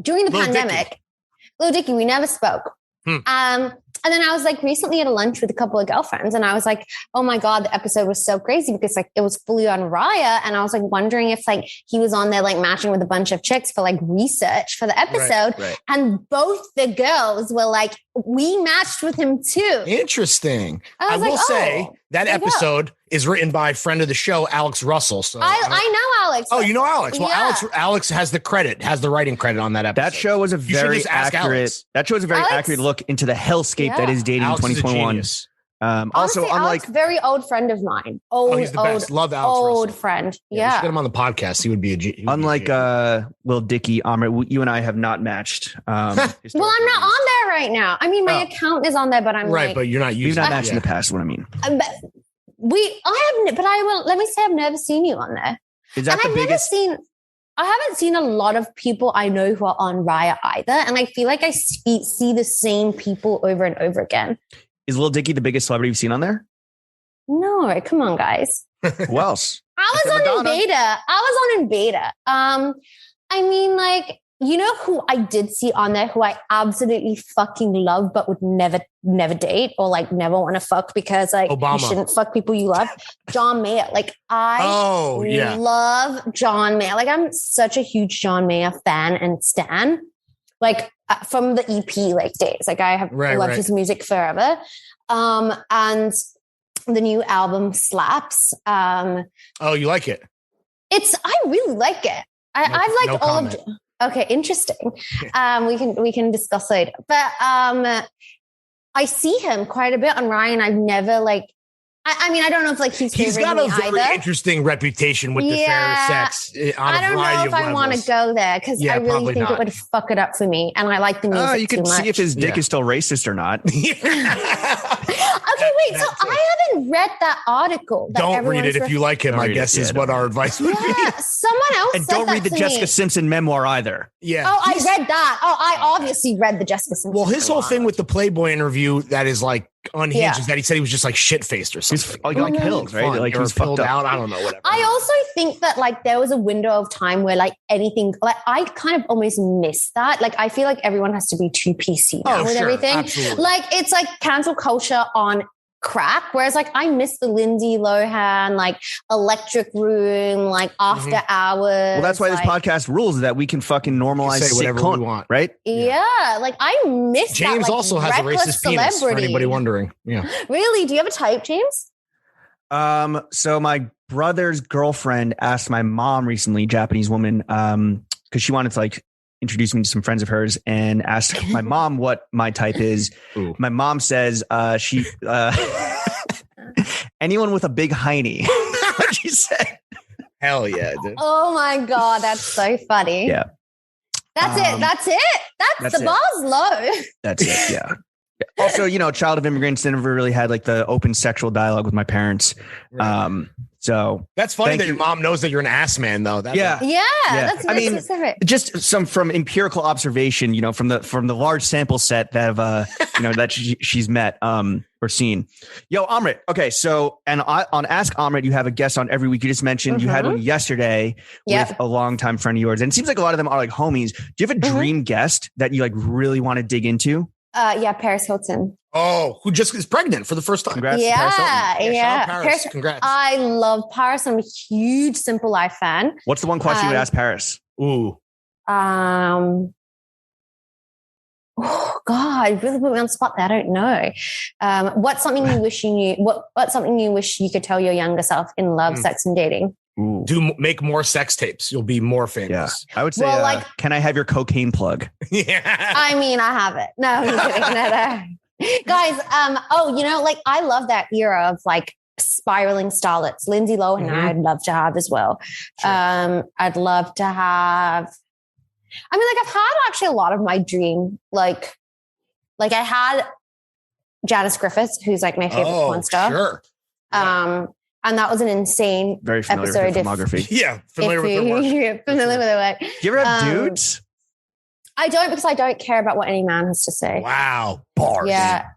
During the pandemic. Lil Dicky, we never spoke. And then I was like recently at a lunch with a couple of girlfriends and I was like, oh my God, the episode was so crazy because like it was fully on Raya. And I was like wondering if like he was on there like matching with a bunch of chicks for like research for the episode. Right. And both the girls were like, we matched with him too. Interesting. I will say That episode is written by a friend of the show, Alex Russell. So I know Alex. Oh, you know Alex? Well, Yeah. Alex has the writing credit on that episode. That show was a very accurate. accurate look into the hellscape that is dating Alex 2021. Honestly, Also, Alex, very old friend of mine. He's the best. Love Alex old Russell. friend. We Yeah. should get him on the podcast. He would be unlike Lil Dicky, Amrit, you and I have not matched. Well, I'm not on there right now. I mean, my account is on there, but I'm right. But you're not using. You've not matched in the past. What I mean. But let me say I've never seen you on there. Is that and the biggest? I haven't seen a lot of people I know who are on Raya either. And I feel like I see the same people over and over again. Is Lil Dicky the biggest celebrity you've seen on there? No, come on, guys. Who else? I was on in beta. I mean, like, you know who I did see on there who I absolutely fucking love but would never date or like never want to fuck because like Obama. you shouldn't fuck people you love. John Mayer. Like I love John Mayer. Like I'm such a huge John Mayer fan and stan. Like from the EP like days. Like I have loved his music forever. And the new album slaps. You like it? I really like it. I've liked all comment. Of. Okay, interesting. We can discuss later. But I see him quite a bit on Ryan. I've never like. I mean, I don't know if like he's got a very interesting reputation with the fair sex. I don't know if I want to go there because I really think it would fuck it up for me. And I like the music. You can see if his dick is still racist or not. Okay, wait. So I haven't read that article. Don't read it if you like him. I guess is what our advice would be. Someone else. And don't read the Jessica Simpson memoir either. Yeah. Oh, I read that. Oh, I obviously read the Jessica Simpson. Well, his whole thing with the Playboy interview that is like unhinged is that he said he was just like shit faced or something. He's like pills, right? Like he's filled fucked out. I don't know. Whatever. I also think that like there was a window of time where like anything, like I kind of almost missed that. Like I feel like everyone has to be too PC now with everything. Absolutely. Like it's like cancel culture on crack. Whereas like I miss the Lindsay Lohan, like Electric Room, like After Hours. Well, that's why this podcast rules that we can fucking normalize say whatever we want, right? Yeah, like I miss James that, like, also has a racist penis for anybody wondering. Yeah. Really? Do you have a type, James? So my brother's girlfriend asked my mom recently, Japanese woman, because she wanted to like introduce me to some friends of hers and asked my mom what my type is. Ooh. My mom says she anyone with a big hiney. What she said. Hell yeah, dude. Oh my God, that's so funny. Yeah. That's it. That's the bar's low. That's it. Yeah. Also, child of immigrants, never really had like the open sexual dialogue with my parents. Right. So that's funny that your mom knows that you're an ass man, though. Yeah. That's very specific. Just from empirical observation, from the large sample set that have that she's met or seen. Yo, Amrit. Okay, so on Ask Amrit, you have a guest on every week. You just mentioned you had one yesterday with a longtime friend of yours, and it seems like a lot of them are like homies. Do you have a dream guest that you like really want to dig into? Paris Hilton. Oh, who just is pregnant for the first time. Congrats to Paris Hilton. Paris, congrats. I love Paris. I'm a huge Simple Life fan. What's the one question you would ask Paris? Ooh. Oh God, you really put me on the spot there. I don't know. What's something you wish you knew? What's something you wish you could tell your younger self in love, sex, and dating? Ooh. Make more sex tapes. You'll be more famous. Yeah. I would say, can I have your cocaine plug? Yeah. I mean, I have it. No, I'm kidding. No. Guys, I love that era of like spiraling starlets. Lindsay Lohan, I'd love to have as well. Sure. I'd love to have. I mean, like I've had actually a lot of my dream, like I had Janice Griffiths, who's like my favorite porn star. Sure. Yeah. And that was an insane very familiar episode. With filmography. Yeah, familiar with her work. You're familiar with her work. Do you ever have dudes? I don't, because I don't care about what any man has to say. Wow, bars. Yeah.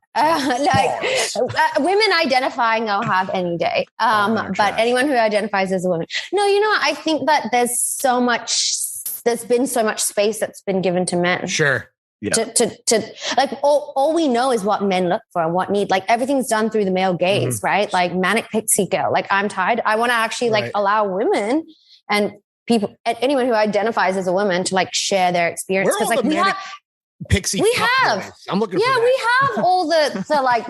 Women identifying I'll have any day. But anyone who identifies as a woman. No, I think that there's been so much space that's been given to men. Sure. Yeah. To like all we know is what men look for and what need. Like everything's done through the male gaze, right? Like manic pixie girl. Like I'm tired. I want to actually like allow women and people, anyone who identifies as a woman, to like share their experience. Because like pixie. We have. Boys. I'm looking. Yeah, for that. we have all the like.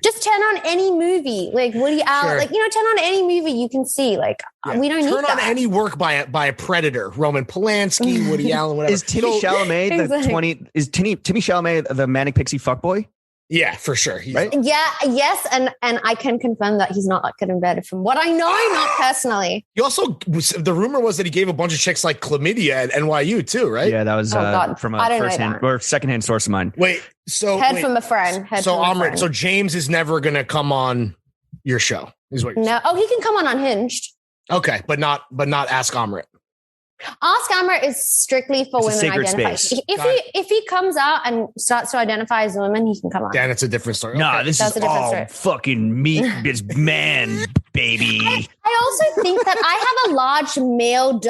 Just turn on any movie, like Woody Allen, Sure. like turn on any movie you can see. Like we don't need turn on that. any work by a predator, Roman Polanski, Woody Allen, whatever. Is Timmy Chalamet Timmy Chalamet the manic pixie fuckboy? Yeah, for sure. He's Right? Yeah, yes, and I can confirm that he's not that good in bed from what I know, not personally. He also the rumor was that he gave a bunch of chicks like chlamydia at NYU too, right? Yeah, that was God. from I a don't know first-hand that. or second-hand source of mine. Wait, Heard from a friend. So Amrit, so James is never gonna come on your show, is what you're No, he can come on Unhinged. saying. Okay, but not Ask Amrit. Ask Amrit is strictly for It's a women sacred identified. space. If he comes out and starts to identify as a woman, he can come on. Dan, it's a different story. Nah, Okay. this That's is a different all story. fucking meat, it's man, baby. I also think that I have a large male,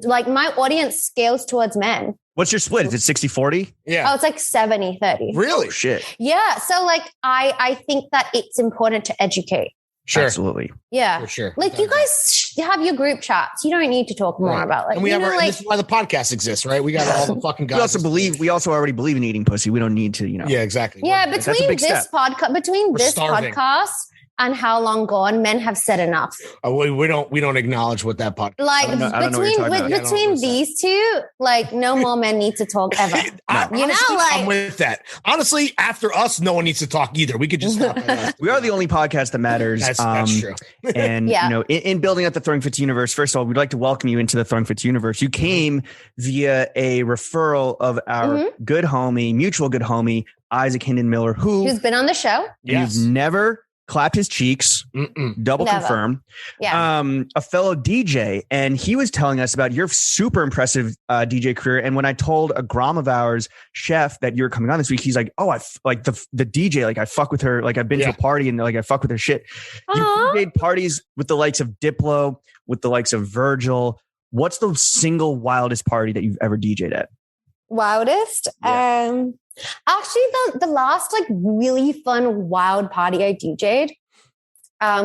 like my audience scales towards men. What's your split? Is it 60-40? Yeah. Oh, it's like 70-30. Really? Oh, shit. Yeah. So like, I think that it's important to educate. Sure. Absolutely. Yeah. For sure. Like you guys have your group chats. You don't need to talk more Right. about like, And we have like, this is why the podcast exists, right? We got all the fucking guys. We also already believe in eating pussy. We don't need to, Yeah, exactly. yeah, That's a between big this step. podcast, starving. and How Long Gone, men have said enough. We don't acknowledge what that podcast. Like I don't know what you're talking about. between these two, like no more men need to talk ever. Honestly, I'm with that. Honestly, after us, no one needs to talk either. We could just stop at us. We are the only podcast that matters. That's true. And Yeah. in building up the Throwing Fits universe, first of all, we'd like to welcome you into the Throwing Fits universe. You came via a referral of our good homie, mutual good homie, Isaac Hinden Miller, Who's been on the show? Yes. you've never clapped his cheeks. Double Never. confirm. Yeah. A fellow DJ, and he was telling us about your super impressive DJ career. And when I told a Grom of ours, Chef, that you were coming on this week, he's like, "Oh, like the DJ, like I fuck with her. Like I've been to a party and like I fuck with her shit." You made parties with the likes of Diplo, with the likes of Virgil. What's the single wildest party that you've ever DJ'd at? Wildest. Yeah. Actually, the last like really fun wild party I DJ'd,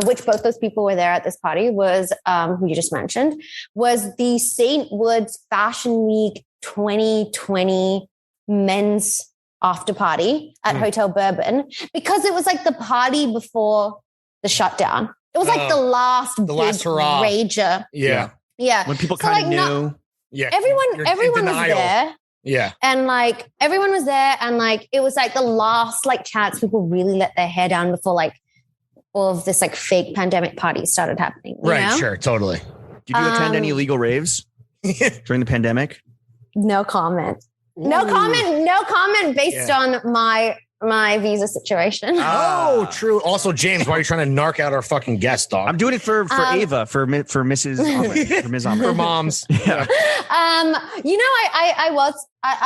which both those people were there at this party, was who you just mentioned, was the St. Woods Fashion Week 2020 men's after party at Hotel Bourbon, because it was like the party before the shutdown. It was like the last hurrah. rager. Yeah. Yeah. When people So, kind of like, knew. Yeah. Everyone was there. Yeah. And like everyone was there, and like it was like the last like chance people really let their hair down before like all of this like fake pandemic parties started happening. You Right. know? Sure. Totally. Did you attend any illegal raves during the pandemic? No comment. No comment based on my visa situation. Oh, true. Also, James, why are you trying to narc out our fucking guest, dog? I'm doing it for Ava, for Mrs. Amrit, for Ms. Amrit. For moms. Yeah. I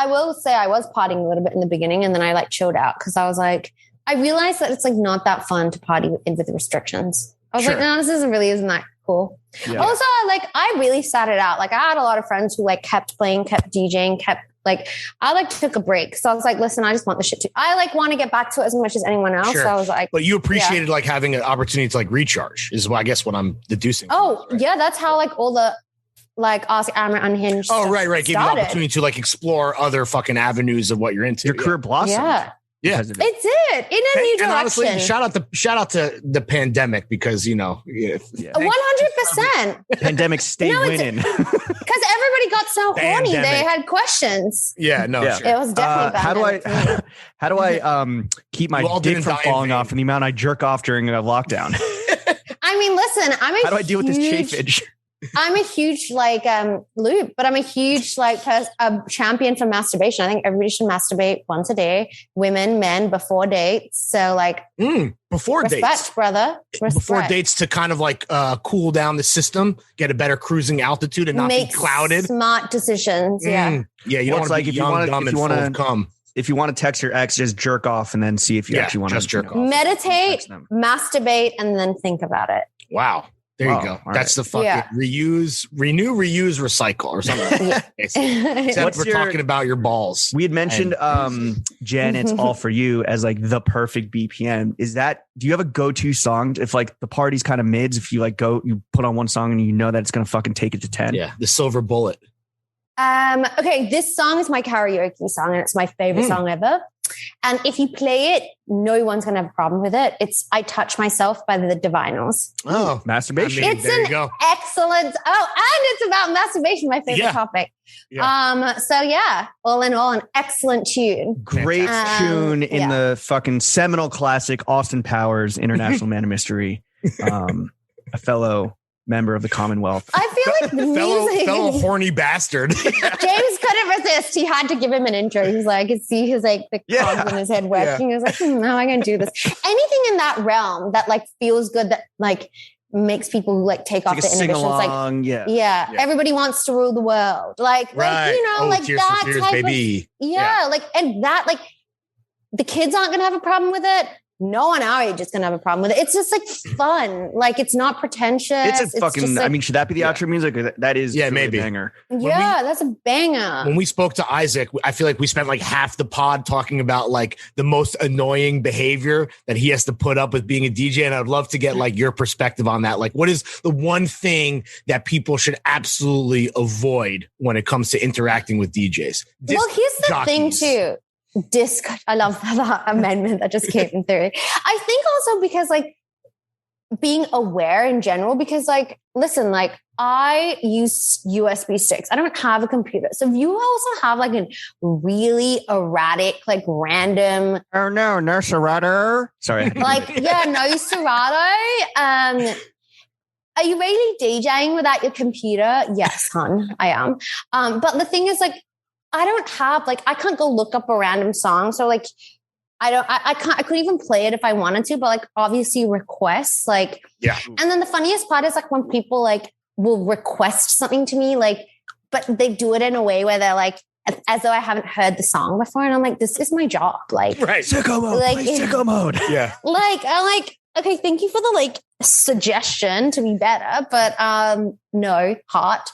will say I was partying a little bit in the beginning, and then I like chilled out because I was like, I realized that it's like not that fun to party with the restrictions. I was like, no, this isn't that cool. Yeah. Also, like I really sat it out. Like I had a lot of friends who like kept playing, kept DJing, I like took a break. So I was like, listen, I just want the shit I like want to get back to it as much as anyone else. Sure. So I was like, but you appreciated like having an opportunity to like recharge is I guess what I'm deducing. oh Right? yeah, that's how like all the like Ask Amrit Unhinged. Oh, right. Give you the started. opportunity to like explore other fucking avenues of what you're into. Your career blossomed. Yeah. Yeah. because of it. It did in a new And honestly, direction. shout out to the pandemic because 100%. Pandemic stay No, it's- winning. Because everybody got so horny, they Pandemic. had questions. Yeah, no, Yeah. sure. It was definitely how do I keep my You all dick didn't from die in falling vain. off from the amount I jerk off during a lockdown? I mean, listen, How do I deal with this chafage? I'm a huge like loop, but I'm a huge like champion for masturbation. I think everybody should masturbate once a day, women, men, before dates. So like Before respect, dates. brother. Respect. Before dates to kind of like cool down the system, get a better cruising altitude and not Make be clouded. smart decisions. Yeah. Yeah, you Well, don't it's want like to be if you young, wanna- dumb, if and you full wanna- of cum. If you want to text your ex, just jerk off and then see if you actually want to just jerk off. Meditate, Text them. masturbate, and then think about it. Wow. There Wow. you go. All That's right. the fucking Yeah. renew, reuse, recycle or something like that. Basically. Except What's we're your- talking about your balls. We had mentioned Jen, it's all for you as like the perfect BPM. Do you have a go-to song if like the party's kind of mids, if you like you put on one song and you know that it's going to fucking take it to 10? Yeah. The silver bullet. Okay, this song is my karaoke song and it's my favorite song ever. And if you play it, no one's going to have a problem with it. It's I Touch Myself by the Divinyls. Oh, masturbation. It's an excellent, and it's about masturbation, my favorite topic. Yeah. So yeah, all in all, an excellent tune. Great tune in the fucking seminal classic Austin Powers, International Man of Mystery. A fellow member of the Commonwealth. I feel like the music. Fellow horny bastard. James couldn't resist. He had to give him an intro. He's like, I could see his like the cogs in his head working. He was like, how am I going to do this? Anything in that realm that like feels good, that like makes people like take off the inhibitions. Like, everybody wants to rule the world. Like you know, like that tears, type baby. of like, and that like the kids aren't going to have a problem with it. No one our age is going to have a problem with it. It's just like fun. Like it's not pretentious. It's a fucking, like, I mean, should that be the outro music? That is maybe a banger. That's a banger. When we spoke to Isaac, I feel like we spent like half the pod talking about like the most annoying behavior that he has to put up with being a DJ. And I'd love to get like your perspective on that. Like what is the one thing that people should absolutely avoid when it comes to interacting with DJs? Well, here's the thing too. Disc. I love that amendment that just came through. I think also because like being aware in general, because like, listen, like I use USB sticks. I don't have a computer. So if you also have like a really erratic, like random. Oh no, no Serato. Sorry. Like, no Serato. Are you really DJing without your computer? Yes, hon, I am. But the thing is like, I don't have like, I can't go look up a random song. So like, I couldn't even play it if I wanted to, but like obviously requests, like, And then the funniest part is like when people like will request something to me, like, but they do it in a way where they're like, as though I haven't heard the song before. And I'm like, this is my job. Like, sicko mode, like, sicko mode. Yeah. Like, I'm like, okay, thank you for the like suggestion to be better, but no, hot.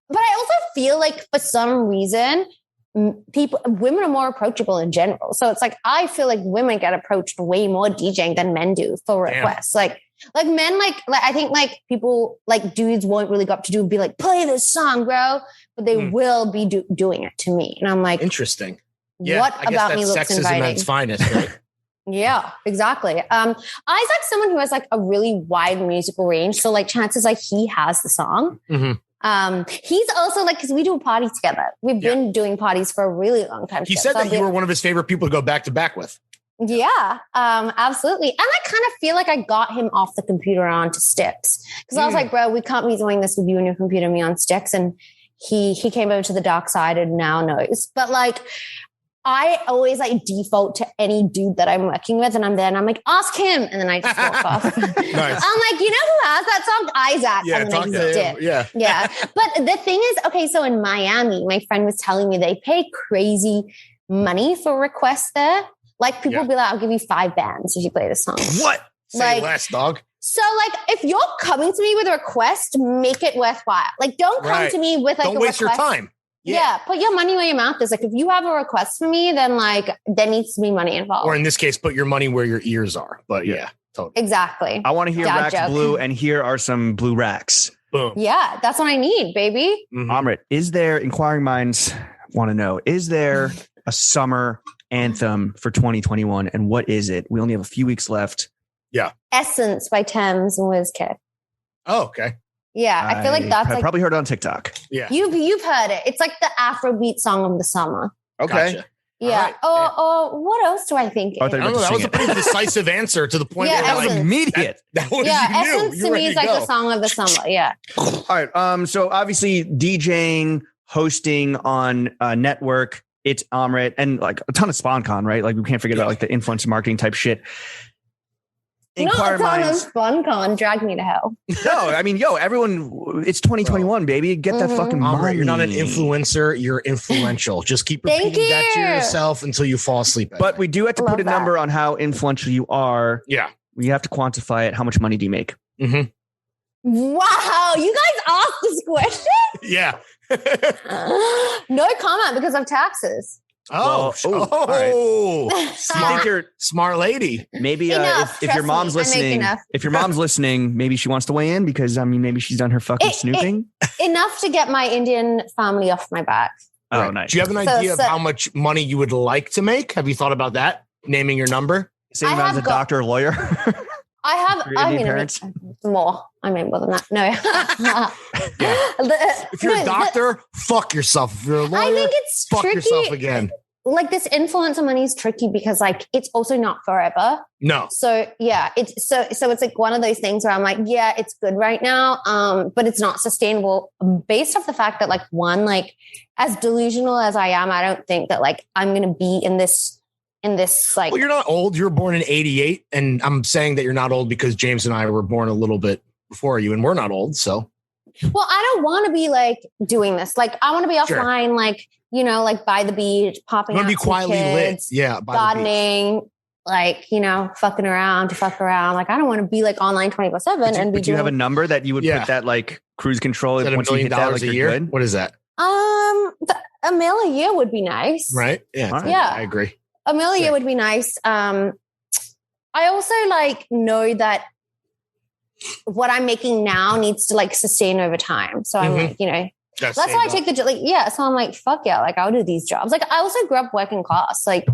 But I also feel like for some reason, women are more approachable in general. So it's like, I feel like women get approached way more DJing than men do for requests. Like men, like I think like people like dudes won't really go up to do and be like, play this song, bro. But they will be doing it to me. And I'm like, interesting. What about me looks inviting? At its finest, right? Yeah, exactly. Isaac's someone who has like a really wide musical range. So like chances like he has the song. Mm-hmm. He's also like, because we do a party together. We've been doing parties for a really long time. He said that you were one of his favorite people to go back to back with. Yeah, absolutely. And I kind of feel like I got him off the computer onto sticks. Because I was like, bro, we can't be doing this with you and your computer and me on sticks. And he came over to the dark side and now knows. But like, I always like default to any dude that I'm working with, and I'm there and I'm like, ask him. And then I just walk off. Nice. I'm like, you know who has that song? Isaac. Yeah, and then they did. Yeah. But the thing is, okay, so in Miami, my friend was telling me they pay crazy money for requests there. Like people will be like, I'll give you 5 bands if you play this song. What? Say less, dog. So like, if you're coming to me with a request, make it worthwhile. Like, don't come to me with like don't waste your time. Yeah, put your money where your mouth is. Like, if you have a request for me, then like there needs to be money involved. Or in this case, put your money where your ears are. But totally. Exactly. I want to hear Racks Blue, and here are some blue racks. Boom. Yeah, that's what I need, baby. Mm-hmm. Amrit, is there, inquiring minds want to know, is there a summer anthem for 2021? And what is it? We only have a few weeks left. Yeah. Essence by Thames and Wizkid. Oh, okay. Yeah, I feel like that's I like, probably heard it on TikTok. Yeah, you've heard it. It's like the Afrobeat song of the summer. Okay. Gotcha. Yeah. Right. Oh, what else do I think? I don't know. That was a pretty decisive answer to the point where that was immediate. That was Essence to me is like the song of the summer. Yeah. All right. So obviously DJing, hosting on a network, it's Amrit, and like a ton of SpawnCon, right? Like we can't forget about like the influencer marketing type shit. Not a ton of SpawnCon, drag me to hell. No, I mean, everyone, it's 2021, baby. Get that fucking money. You're not an influencer, you're influential. Just keep repeating that to yourself until you fall asleep. But we do have to put a number on how influential you are. Yeah. We have to quantify it. How much money do you make? Mm-hmm. Wow. You guys asked this question? Yeah. No comment because of taxes. Oh, all right. smart lady. Maybe Enough, if your mom's listening, maybe she wants to weigh in because maybe she's done her fucking snooping. Enough to get my Indian family off my back. Oh, Right. nice. Do you have an idea of how much money you would like to make? Have you thought about that? Naming your number? Same amount as a doctor or lawyer? I mean, more. I mean, more than that. No. If you're a doctor, fuck yourself. If you're a lawyer, I think it's fuck tricky. yourself again. Like this influencer money is tricky because like it's also not forever. No. So yeah, it's so it's like one of those things where I'm like, yeah, it's good right now, but it's not sustainable based off the fact that like one, like as delusional as I am, I don't think that like I'm gonna be in this like. Well, you're not old. You were born in '88, and I'm saying that you're not old because James and I were born a little bit before you, and we're not old. So. Well, I don't want to be like doing this. Like I want to be offline, like. You know, like by the beach, popping out, be quietly kids, lit, yeah, by gardening, like fucking around to fuck around. Like I don't want to be like online 24/7. And would you have a number that you would put that like cruise control once you hit that, like, a year? Good? What is that? $1 million a year would be nice, right? Yeah, right. Yeah, I agree. $1 million a year would be nice. I also like know that what I'm making now needs to like sustain over time. So I'm like, that's why I take the job. So I'm like, fuck yeah, like I'll do these jobs. Like I also grew up working class. Like,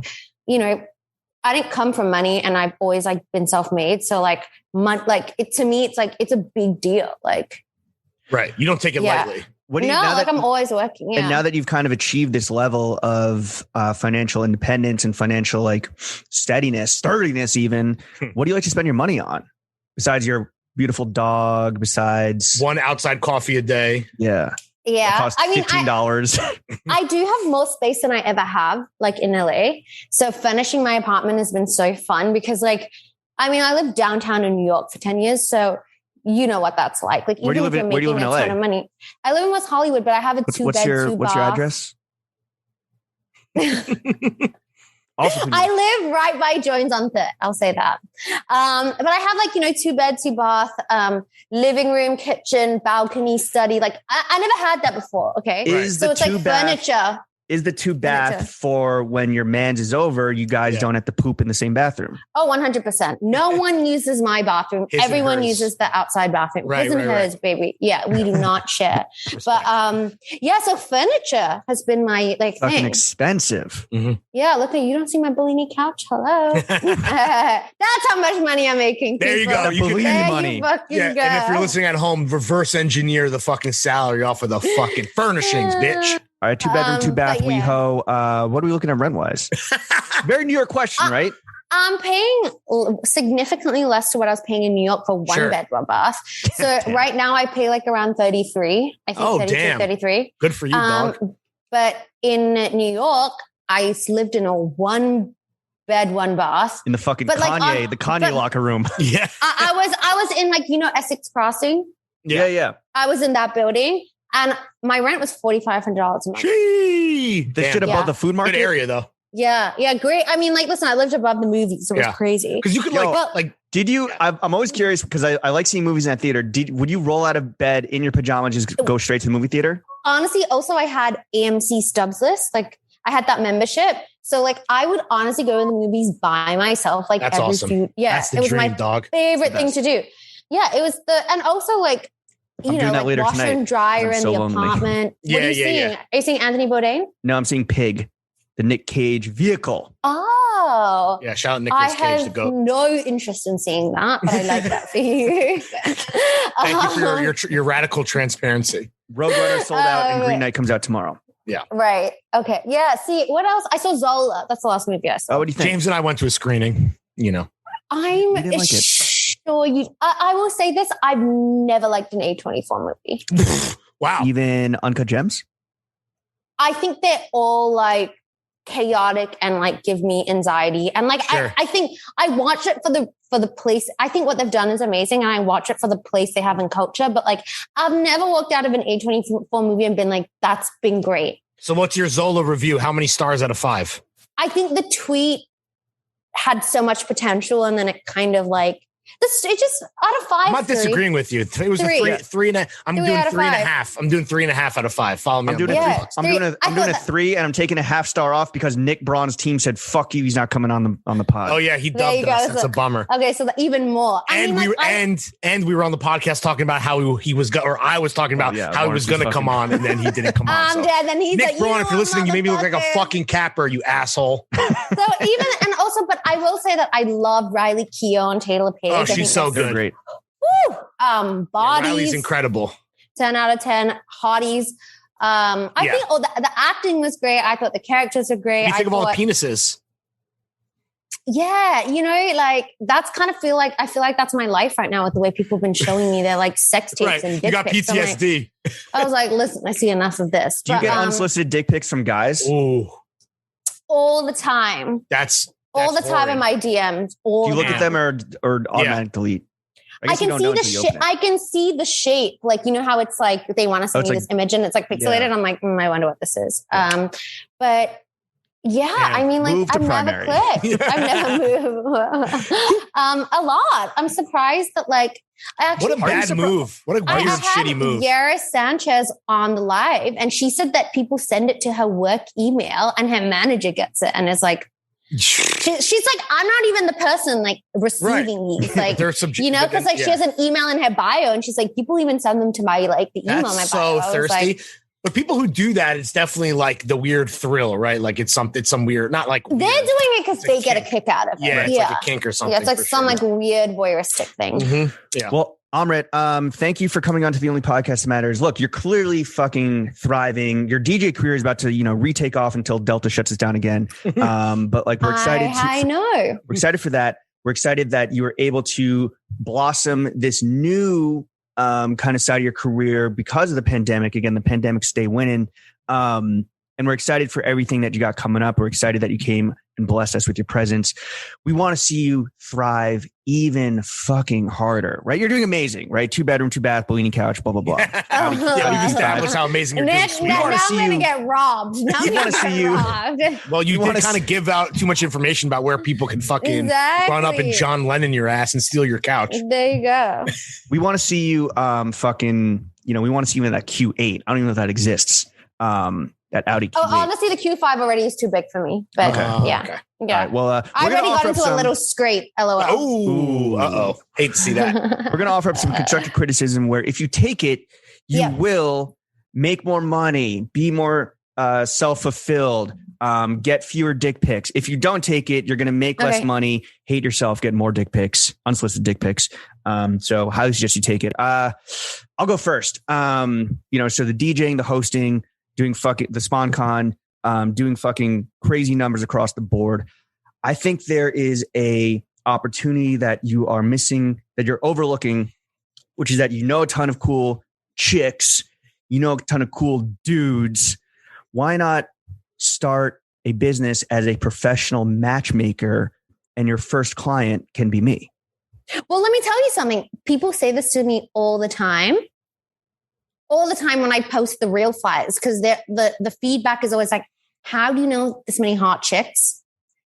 I didn't come from money, and I've always like been self-made. So like, to me, it's like it's a big deal. Like, right, you don't take it lightly. I'm always working. Yeah. And now that you've kind of achieved this level of financial independence and financial like sturdiness, even, what do you like to spend your money on besides your beautiful dog? Besides one outside coffee a day? Yeah. Yeah. Cost $15. I do have more space than I ever have, like in LA. So furnishing my apartment has been so fun because I lived downtown in New York for 10 years. So you know what that's like. Like, where do you live in LA? Ton of money. I live in West Hollywood, but I have a what's your address? I live right by Jones on 3rd. I'll say that. But I have 2 bed, 2 bath, living room, kitchen, balcony, study. Like I never had that before. Okay. So it's like furniture. Is the 2 bath for when your man's is over, you guys don't have to poop in the same bathroom? Oh, 100%. No one uses my bathroom. Everyone uses the outside bathroom. His and hers, baby. Yeah, we do not share. But so furniture has been my fucking thing. Expensive. Mm-hmm. Yeah, look, you don't see my Bellini couch. Hello. That's how much money I'm making. There you go. You can money. And if you're listening at home, reverse engineer the fucking salary off of the fucking furnishings, bitch. All right, 2 bedroom, 2 bath, WeHo. What are we looking at rent wise? Very New York question, right? I'm paying significantly less to what I was paying in New York for 1 bed, 1 bath. So right now I pay like around 33. I think 32, 33. Good for you, dog. But in New York, I lived in a 1 bed, 1 bath. In the fucking Kanye locker room. Yeah. I was in Essex Crossing. Yeah. I was in that building. And my rent was $4,500 a month. Gee, they should above the food market. Good area though. Yeah, great. I mean, listen, I lived above the movies, so it was crazy. Because you could did you? I'm always curious because I like seeing movies in that theater. Would you roll out of bed in your pajamas and just go straight to the movie theater? Honestly, also I had AMC Stubs list. Like I had that membership, so I would honestly go in the movies by myself. Like that's awesome. That's the dream, my favorite thing to do. Yeah, it was and also washer and dryer in the apartment. What are you seeing? Are you seeing Anthony Bourdain? No, I'm seeing Pig, the Nick Cage vehicle. Oh. Yeah, shout out Nicolas Cage to go. No interest in seeing that, but I like that for you. Thank you for your radical transparency. Roadrunner sold out and Green Knight comes out tomorrow. Yeah. Right. Okay. Yeah. See, what else? I saw Zola. That's the last movie I saw. Oh, what do you think? James and I went to a screening, I'm sure you. I will say this: I've never liked an A24 movie. Wow. Even Uncut Gems? I think they're all chaotic and give me anxiety. And I think I watch it for the place. I think what they've done is amazing, and I watch it for the place they have in culture. But I've never walked out of an A24 movie and been like, "That's been great." So, what's your Zola review? How many stars out of 5? I think the tweet had so much potential, and then it kind of It's just out of 5. I'm not disagreeing with you. It was Three. a 3 and a. I'm doing 3.5. I'm doing 3.5 out of 5. Follow me. I'm doing a 3, and I'm taking a half star off because Nick Braun's team said "fuck you." He's not coming on the pod. Oh yeah, he dubbed us. That's a bummer. Okay, so even more. And we were on the podcast talking about how he was, or I was talking about how he was going to come on, and then he didn't come on. So. Yeah, then he's Nick like, Braun, if you're listening, you made me look like a fucking capper, you asshole. But I will say that I love Riley Keough and Taylor Page. Oh, she's so good. Great. Woo! Bodies. Riley's incredible. 10 out of 10. Hotties. I think the acting was great. I thought the characters are great. What do you think of all the penises? Yeah, like that's kind of I feel like that's my life right now with the way people have been showing me their like sex tapes and dick pics. You got PTSD. I was like, listen, I see enough of this. Do you get unsolicited dick pics from guys? Ooh. All the time. That's all the time in my DMs. Do you look at them or automatic delete? I can see the shape. I can see the shape. Like, you know how it's like they want to send me this image and it's like pixelated. Yeah. I'm like, I wonder what this is. But yeah, I mean, like I've never clicked. I've never moved. A lot. I'm surprised that like I actually what a bad move. What a weird, shitty move. Yara Sanchez on the live, and she said that people send it to her work email, and her manager gets it, and is like. She's like, I'm not even the person like receiving these, like because like she has an email in her bio, and she's like, people even send them to my like the email. That's in my bio. So thirsty. But people who do that, it's definitely like the weird thrill, right? Like it's some weird, not like weird. They're doing it because they get a kick out of it. Yeah, it's like a kink or something. Yeah, it's like some like weird voyeuristic thing. Mm-hmm. Yeah. Well, Amrit, thank you for coming on to the only podcast that matters. Look, you're clearly fucking thriving. Your DJ career is about to, retake off until Delta shuts us down again. But like we're excited. I know. We're excited for that. We're excited that you were able to blossom this new kind of side of your career because of the pandemic. Again, the pandemic stay winning. And we're excited for everything that you got coming up. We're excited that you came and blessed us with your presence. We want to see you thrive even fucking harder, right? You're doing amazing, right? 2-bedroom, 2-bath, ballini couch, blah, blah, blah. Yeah, we've established how amazing you're doing. Now I'm going to get robbed. Now we want to see you. Well, you did kind of give out too much information about where people can fucking run up and John Lennon your ass and steal your couch. There you go. We want to see you fucking, we want to see you in that Q8. I don't even know if that exists. That Audi Q8. Oh, honestly, the Q5 already is too big for me. But yeah. Okay. Yeah. Right, well, I already got into a little scrape. LOL. Oh, hate to see that. We're going to offer up some constructive criticism where if you take it, you will make more money, be more self-fulfilled, get fewer dick pics. If you don't take it, you're going to make less money, hate yourself, get more dick pics, unsolicited dick pics. So highly suggest you take it. I'll go first. So the DJing, the hosting, doing the SpawnCon, doing fucking crazy numbers across the board. I think there is a opportunity that you are missing, that you're overlooking, which is that a ton of cool chicks, a ton of cool dudes. Why not start a business as a professional matchmaker, and your first client can be me? Well, let me tell you something. People say this to me all the time. All the time when I post the real flyers, because the feedback is always like, how do you know this many hot chicks?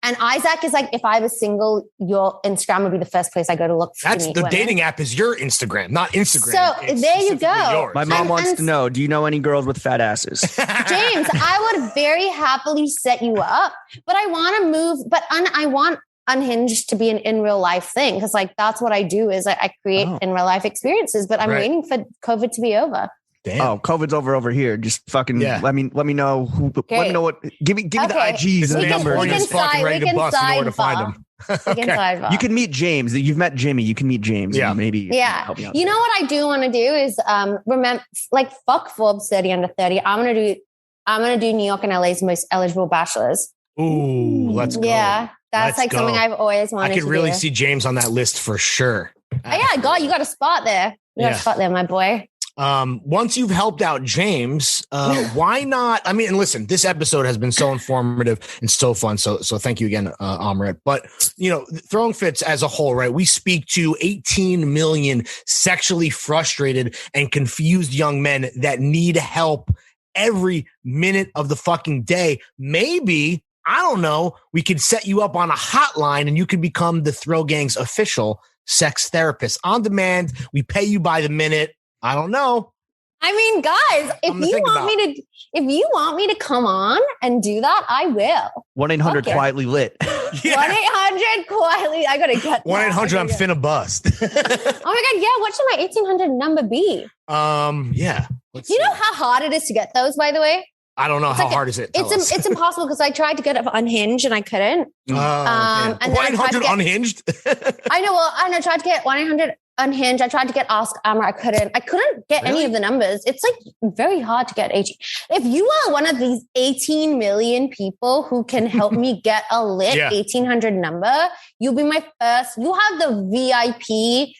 And Isaac is like, if I was single, your Instagram would be the first place I go to look for. That's the dating app is your Instagram, not Instagram. So there you go. Yours. My mom wants to know, do you know any girls with fat asses? James, I would very happily set you up, but I want to move, I want Unhinged to be an in real life thing. Cause like, that's what I do is I create in real life experiences, but I'm waiting for COVID to be over. Damn. Oh, COVID's over here. Just fucking let me know who. Let me know what. Give me the IGs and the numbers. Horniest fucking ready to bust. You know where to find them. You can meet James. You've met Jimmy. You can meet James. Yeah, maybe. Yeah. You know what I do want to do is remember, like, fuck Forbes 30 under 30. I'm gonna do New York and LA's most eligible bachelors. Ooh, let's go. Yeah, that's something I've always wanted. I could really see James on that list for sure. You got a spot there. You got a spot there, my boy. Once you've helped out James, why not? I mean, and listen, this episode has been so informative and so fun. So thank you again, Amrit. But Throwing Fits as a whole, right? We speak to 18 million sexually frustrated and confused young men that need help every minute of the fucking day. Maybe, I don't know, we could set you up on a hotline and you could become the Throw Gang's official sex therapist on demand. We pay you by the minute. I don't know. I mean, guys, if you want me to come on and do that, I will. 1-800 quietly lit. 1-800 quietly. I gotta get 1-800 I'm finna bust. Oh my god, yeah. What should my 1800 number be? Yeah. You know how hard it is to get those, by the way? I don't know. How hard is it? It's impossible because I tried to get it unhinged and I couldn't. And 1-800 unhinged. I know. Well, I tried to get 1-800 unhinged. I tried to get Ask Amrit. I couldn't get any of the numbers. It's like very hard to get 18. If you are one of these 18 million people who can help me get a lit 1800 number, you'll be my first. You have the VIP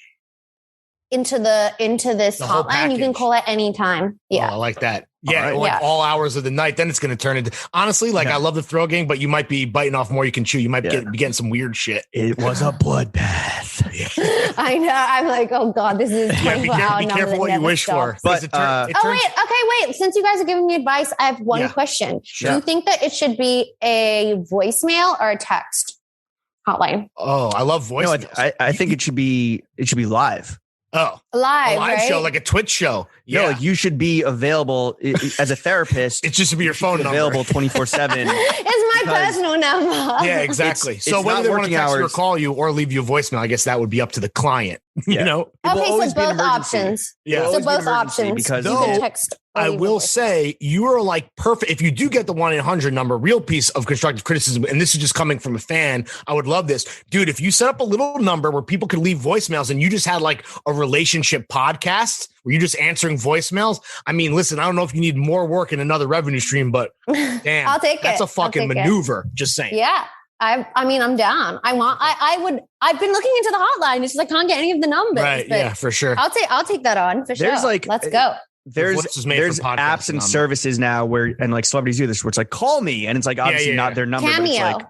into this hotline. You can call it anytime. Yeah. Oh, I like that. Yeah, all hours of the night. Then it's going to turn into, honestly, I love the throw game, but you might be biting off more you can chew. You might be getting some weird shit. It was a bloodbath. I know. I'm like, oh God, this is 24 hours. Be careful what you wish for. But, wait. Since you guys are giving me advice, I have one question. Sure. Do you think that it should be a voicemail or a text hotline? Oh, I love voicemails. No, I think it should be live. Oh, live right? show, like a Twitch show. Yeah, no, you should be available as a therapist. It just be your phone number. Available 24/7. It's my personal number. Yeah, exactly. So whether they want to text you or call you or leave you a voicemail, I guess that would be up to the client. You know. Okay, so both options. Yeah, so both options because you can text. I will say you are like perfect. If you do get the 1-800 number, real piece of constructive criticism, and this is just coming from a fan, I would love this. Dude, if you set up a little number where people could leave voicemails and you just had like a relationship podcast where you're just answering voicemails. I mean, listen, I don't know if you need more work in another revenue stream, but damn, I'll take that's a fucking maneuver. Just saying. Yeah. I mean, I'm down. I've been looking into the hotline. It's just I can't get any of the numbers. Right. Yeah, for sure. I'll take that on for sure. Let's go. There's apps and services now where celebrities do this where it's like, call me. And it's like, obviously not their number. Cameo. But it's like,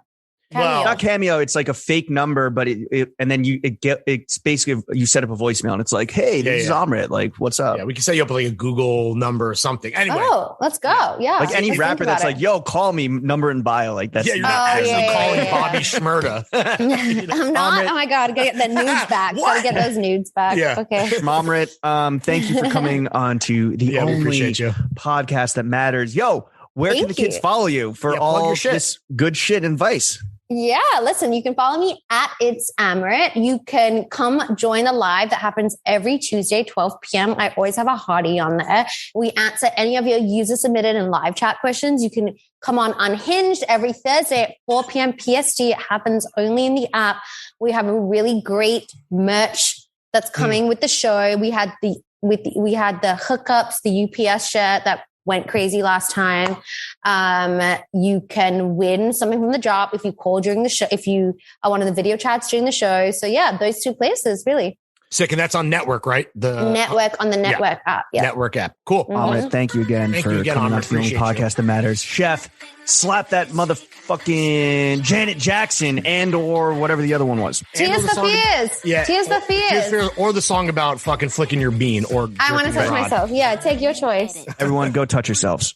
well, not Cameo. It's like a fake number, but and then it's basically you set up a voicemail and it's like, hey, this is Amrit. Like, what's up? Yeah, we can set you up with like a Google number or something. Anyway. Oh, let's go. Yeah. Like any rapper that's like, yo, call me, number in bio. Like that's you're not actually calling Bobby Schmurda. I'm not. Oh my God. Gotta get the nudes back. Gotta get those nudes back. Yeah. Okay. Amrit, thank you for coming on to the only podcast that matters. Yo, where can the kids follow you for all this good shit and advice? Yeah, listen, you can follow me at It's Amrit. You can come join the live that happens every Tuesday, 12 p.m. I always have a hottie on there. We answer any of your user submitted and live chat questions. You can come on Unhinged every Thursday at 4 p.m. PST. It happens only in the app. We have a really great merch that's coming with the show. We had the hookups, the UPS shirt that went crazy last time. You can win something from the drop if you call during the show, if you are one of the video chats during the show. So yeah, those two places really. Sick. And that's on Network, right? The Network on the Network app. Yeah. Network app. Cool. Amrit, thank you again for coming on to the only podcast that matters. Chef, slap that motherfucking Janet Jackson and or whatever the other one was. Tears for Fears. Yeah. Tears for Fears. Or the song about fucking flicking your bean or I want to touch myself. Yeah, take your choice. Everyone go touch yourselves.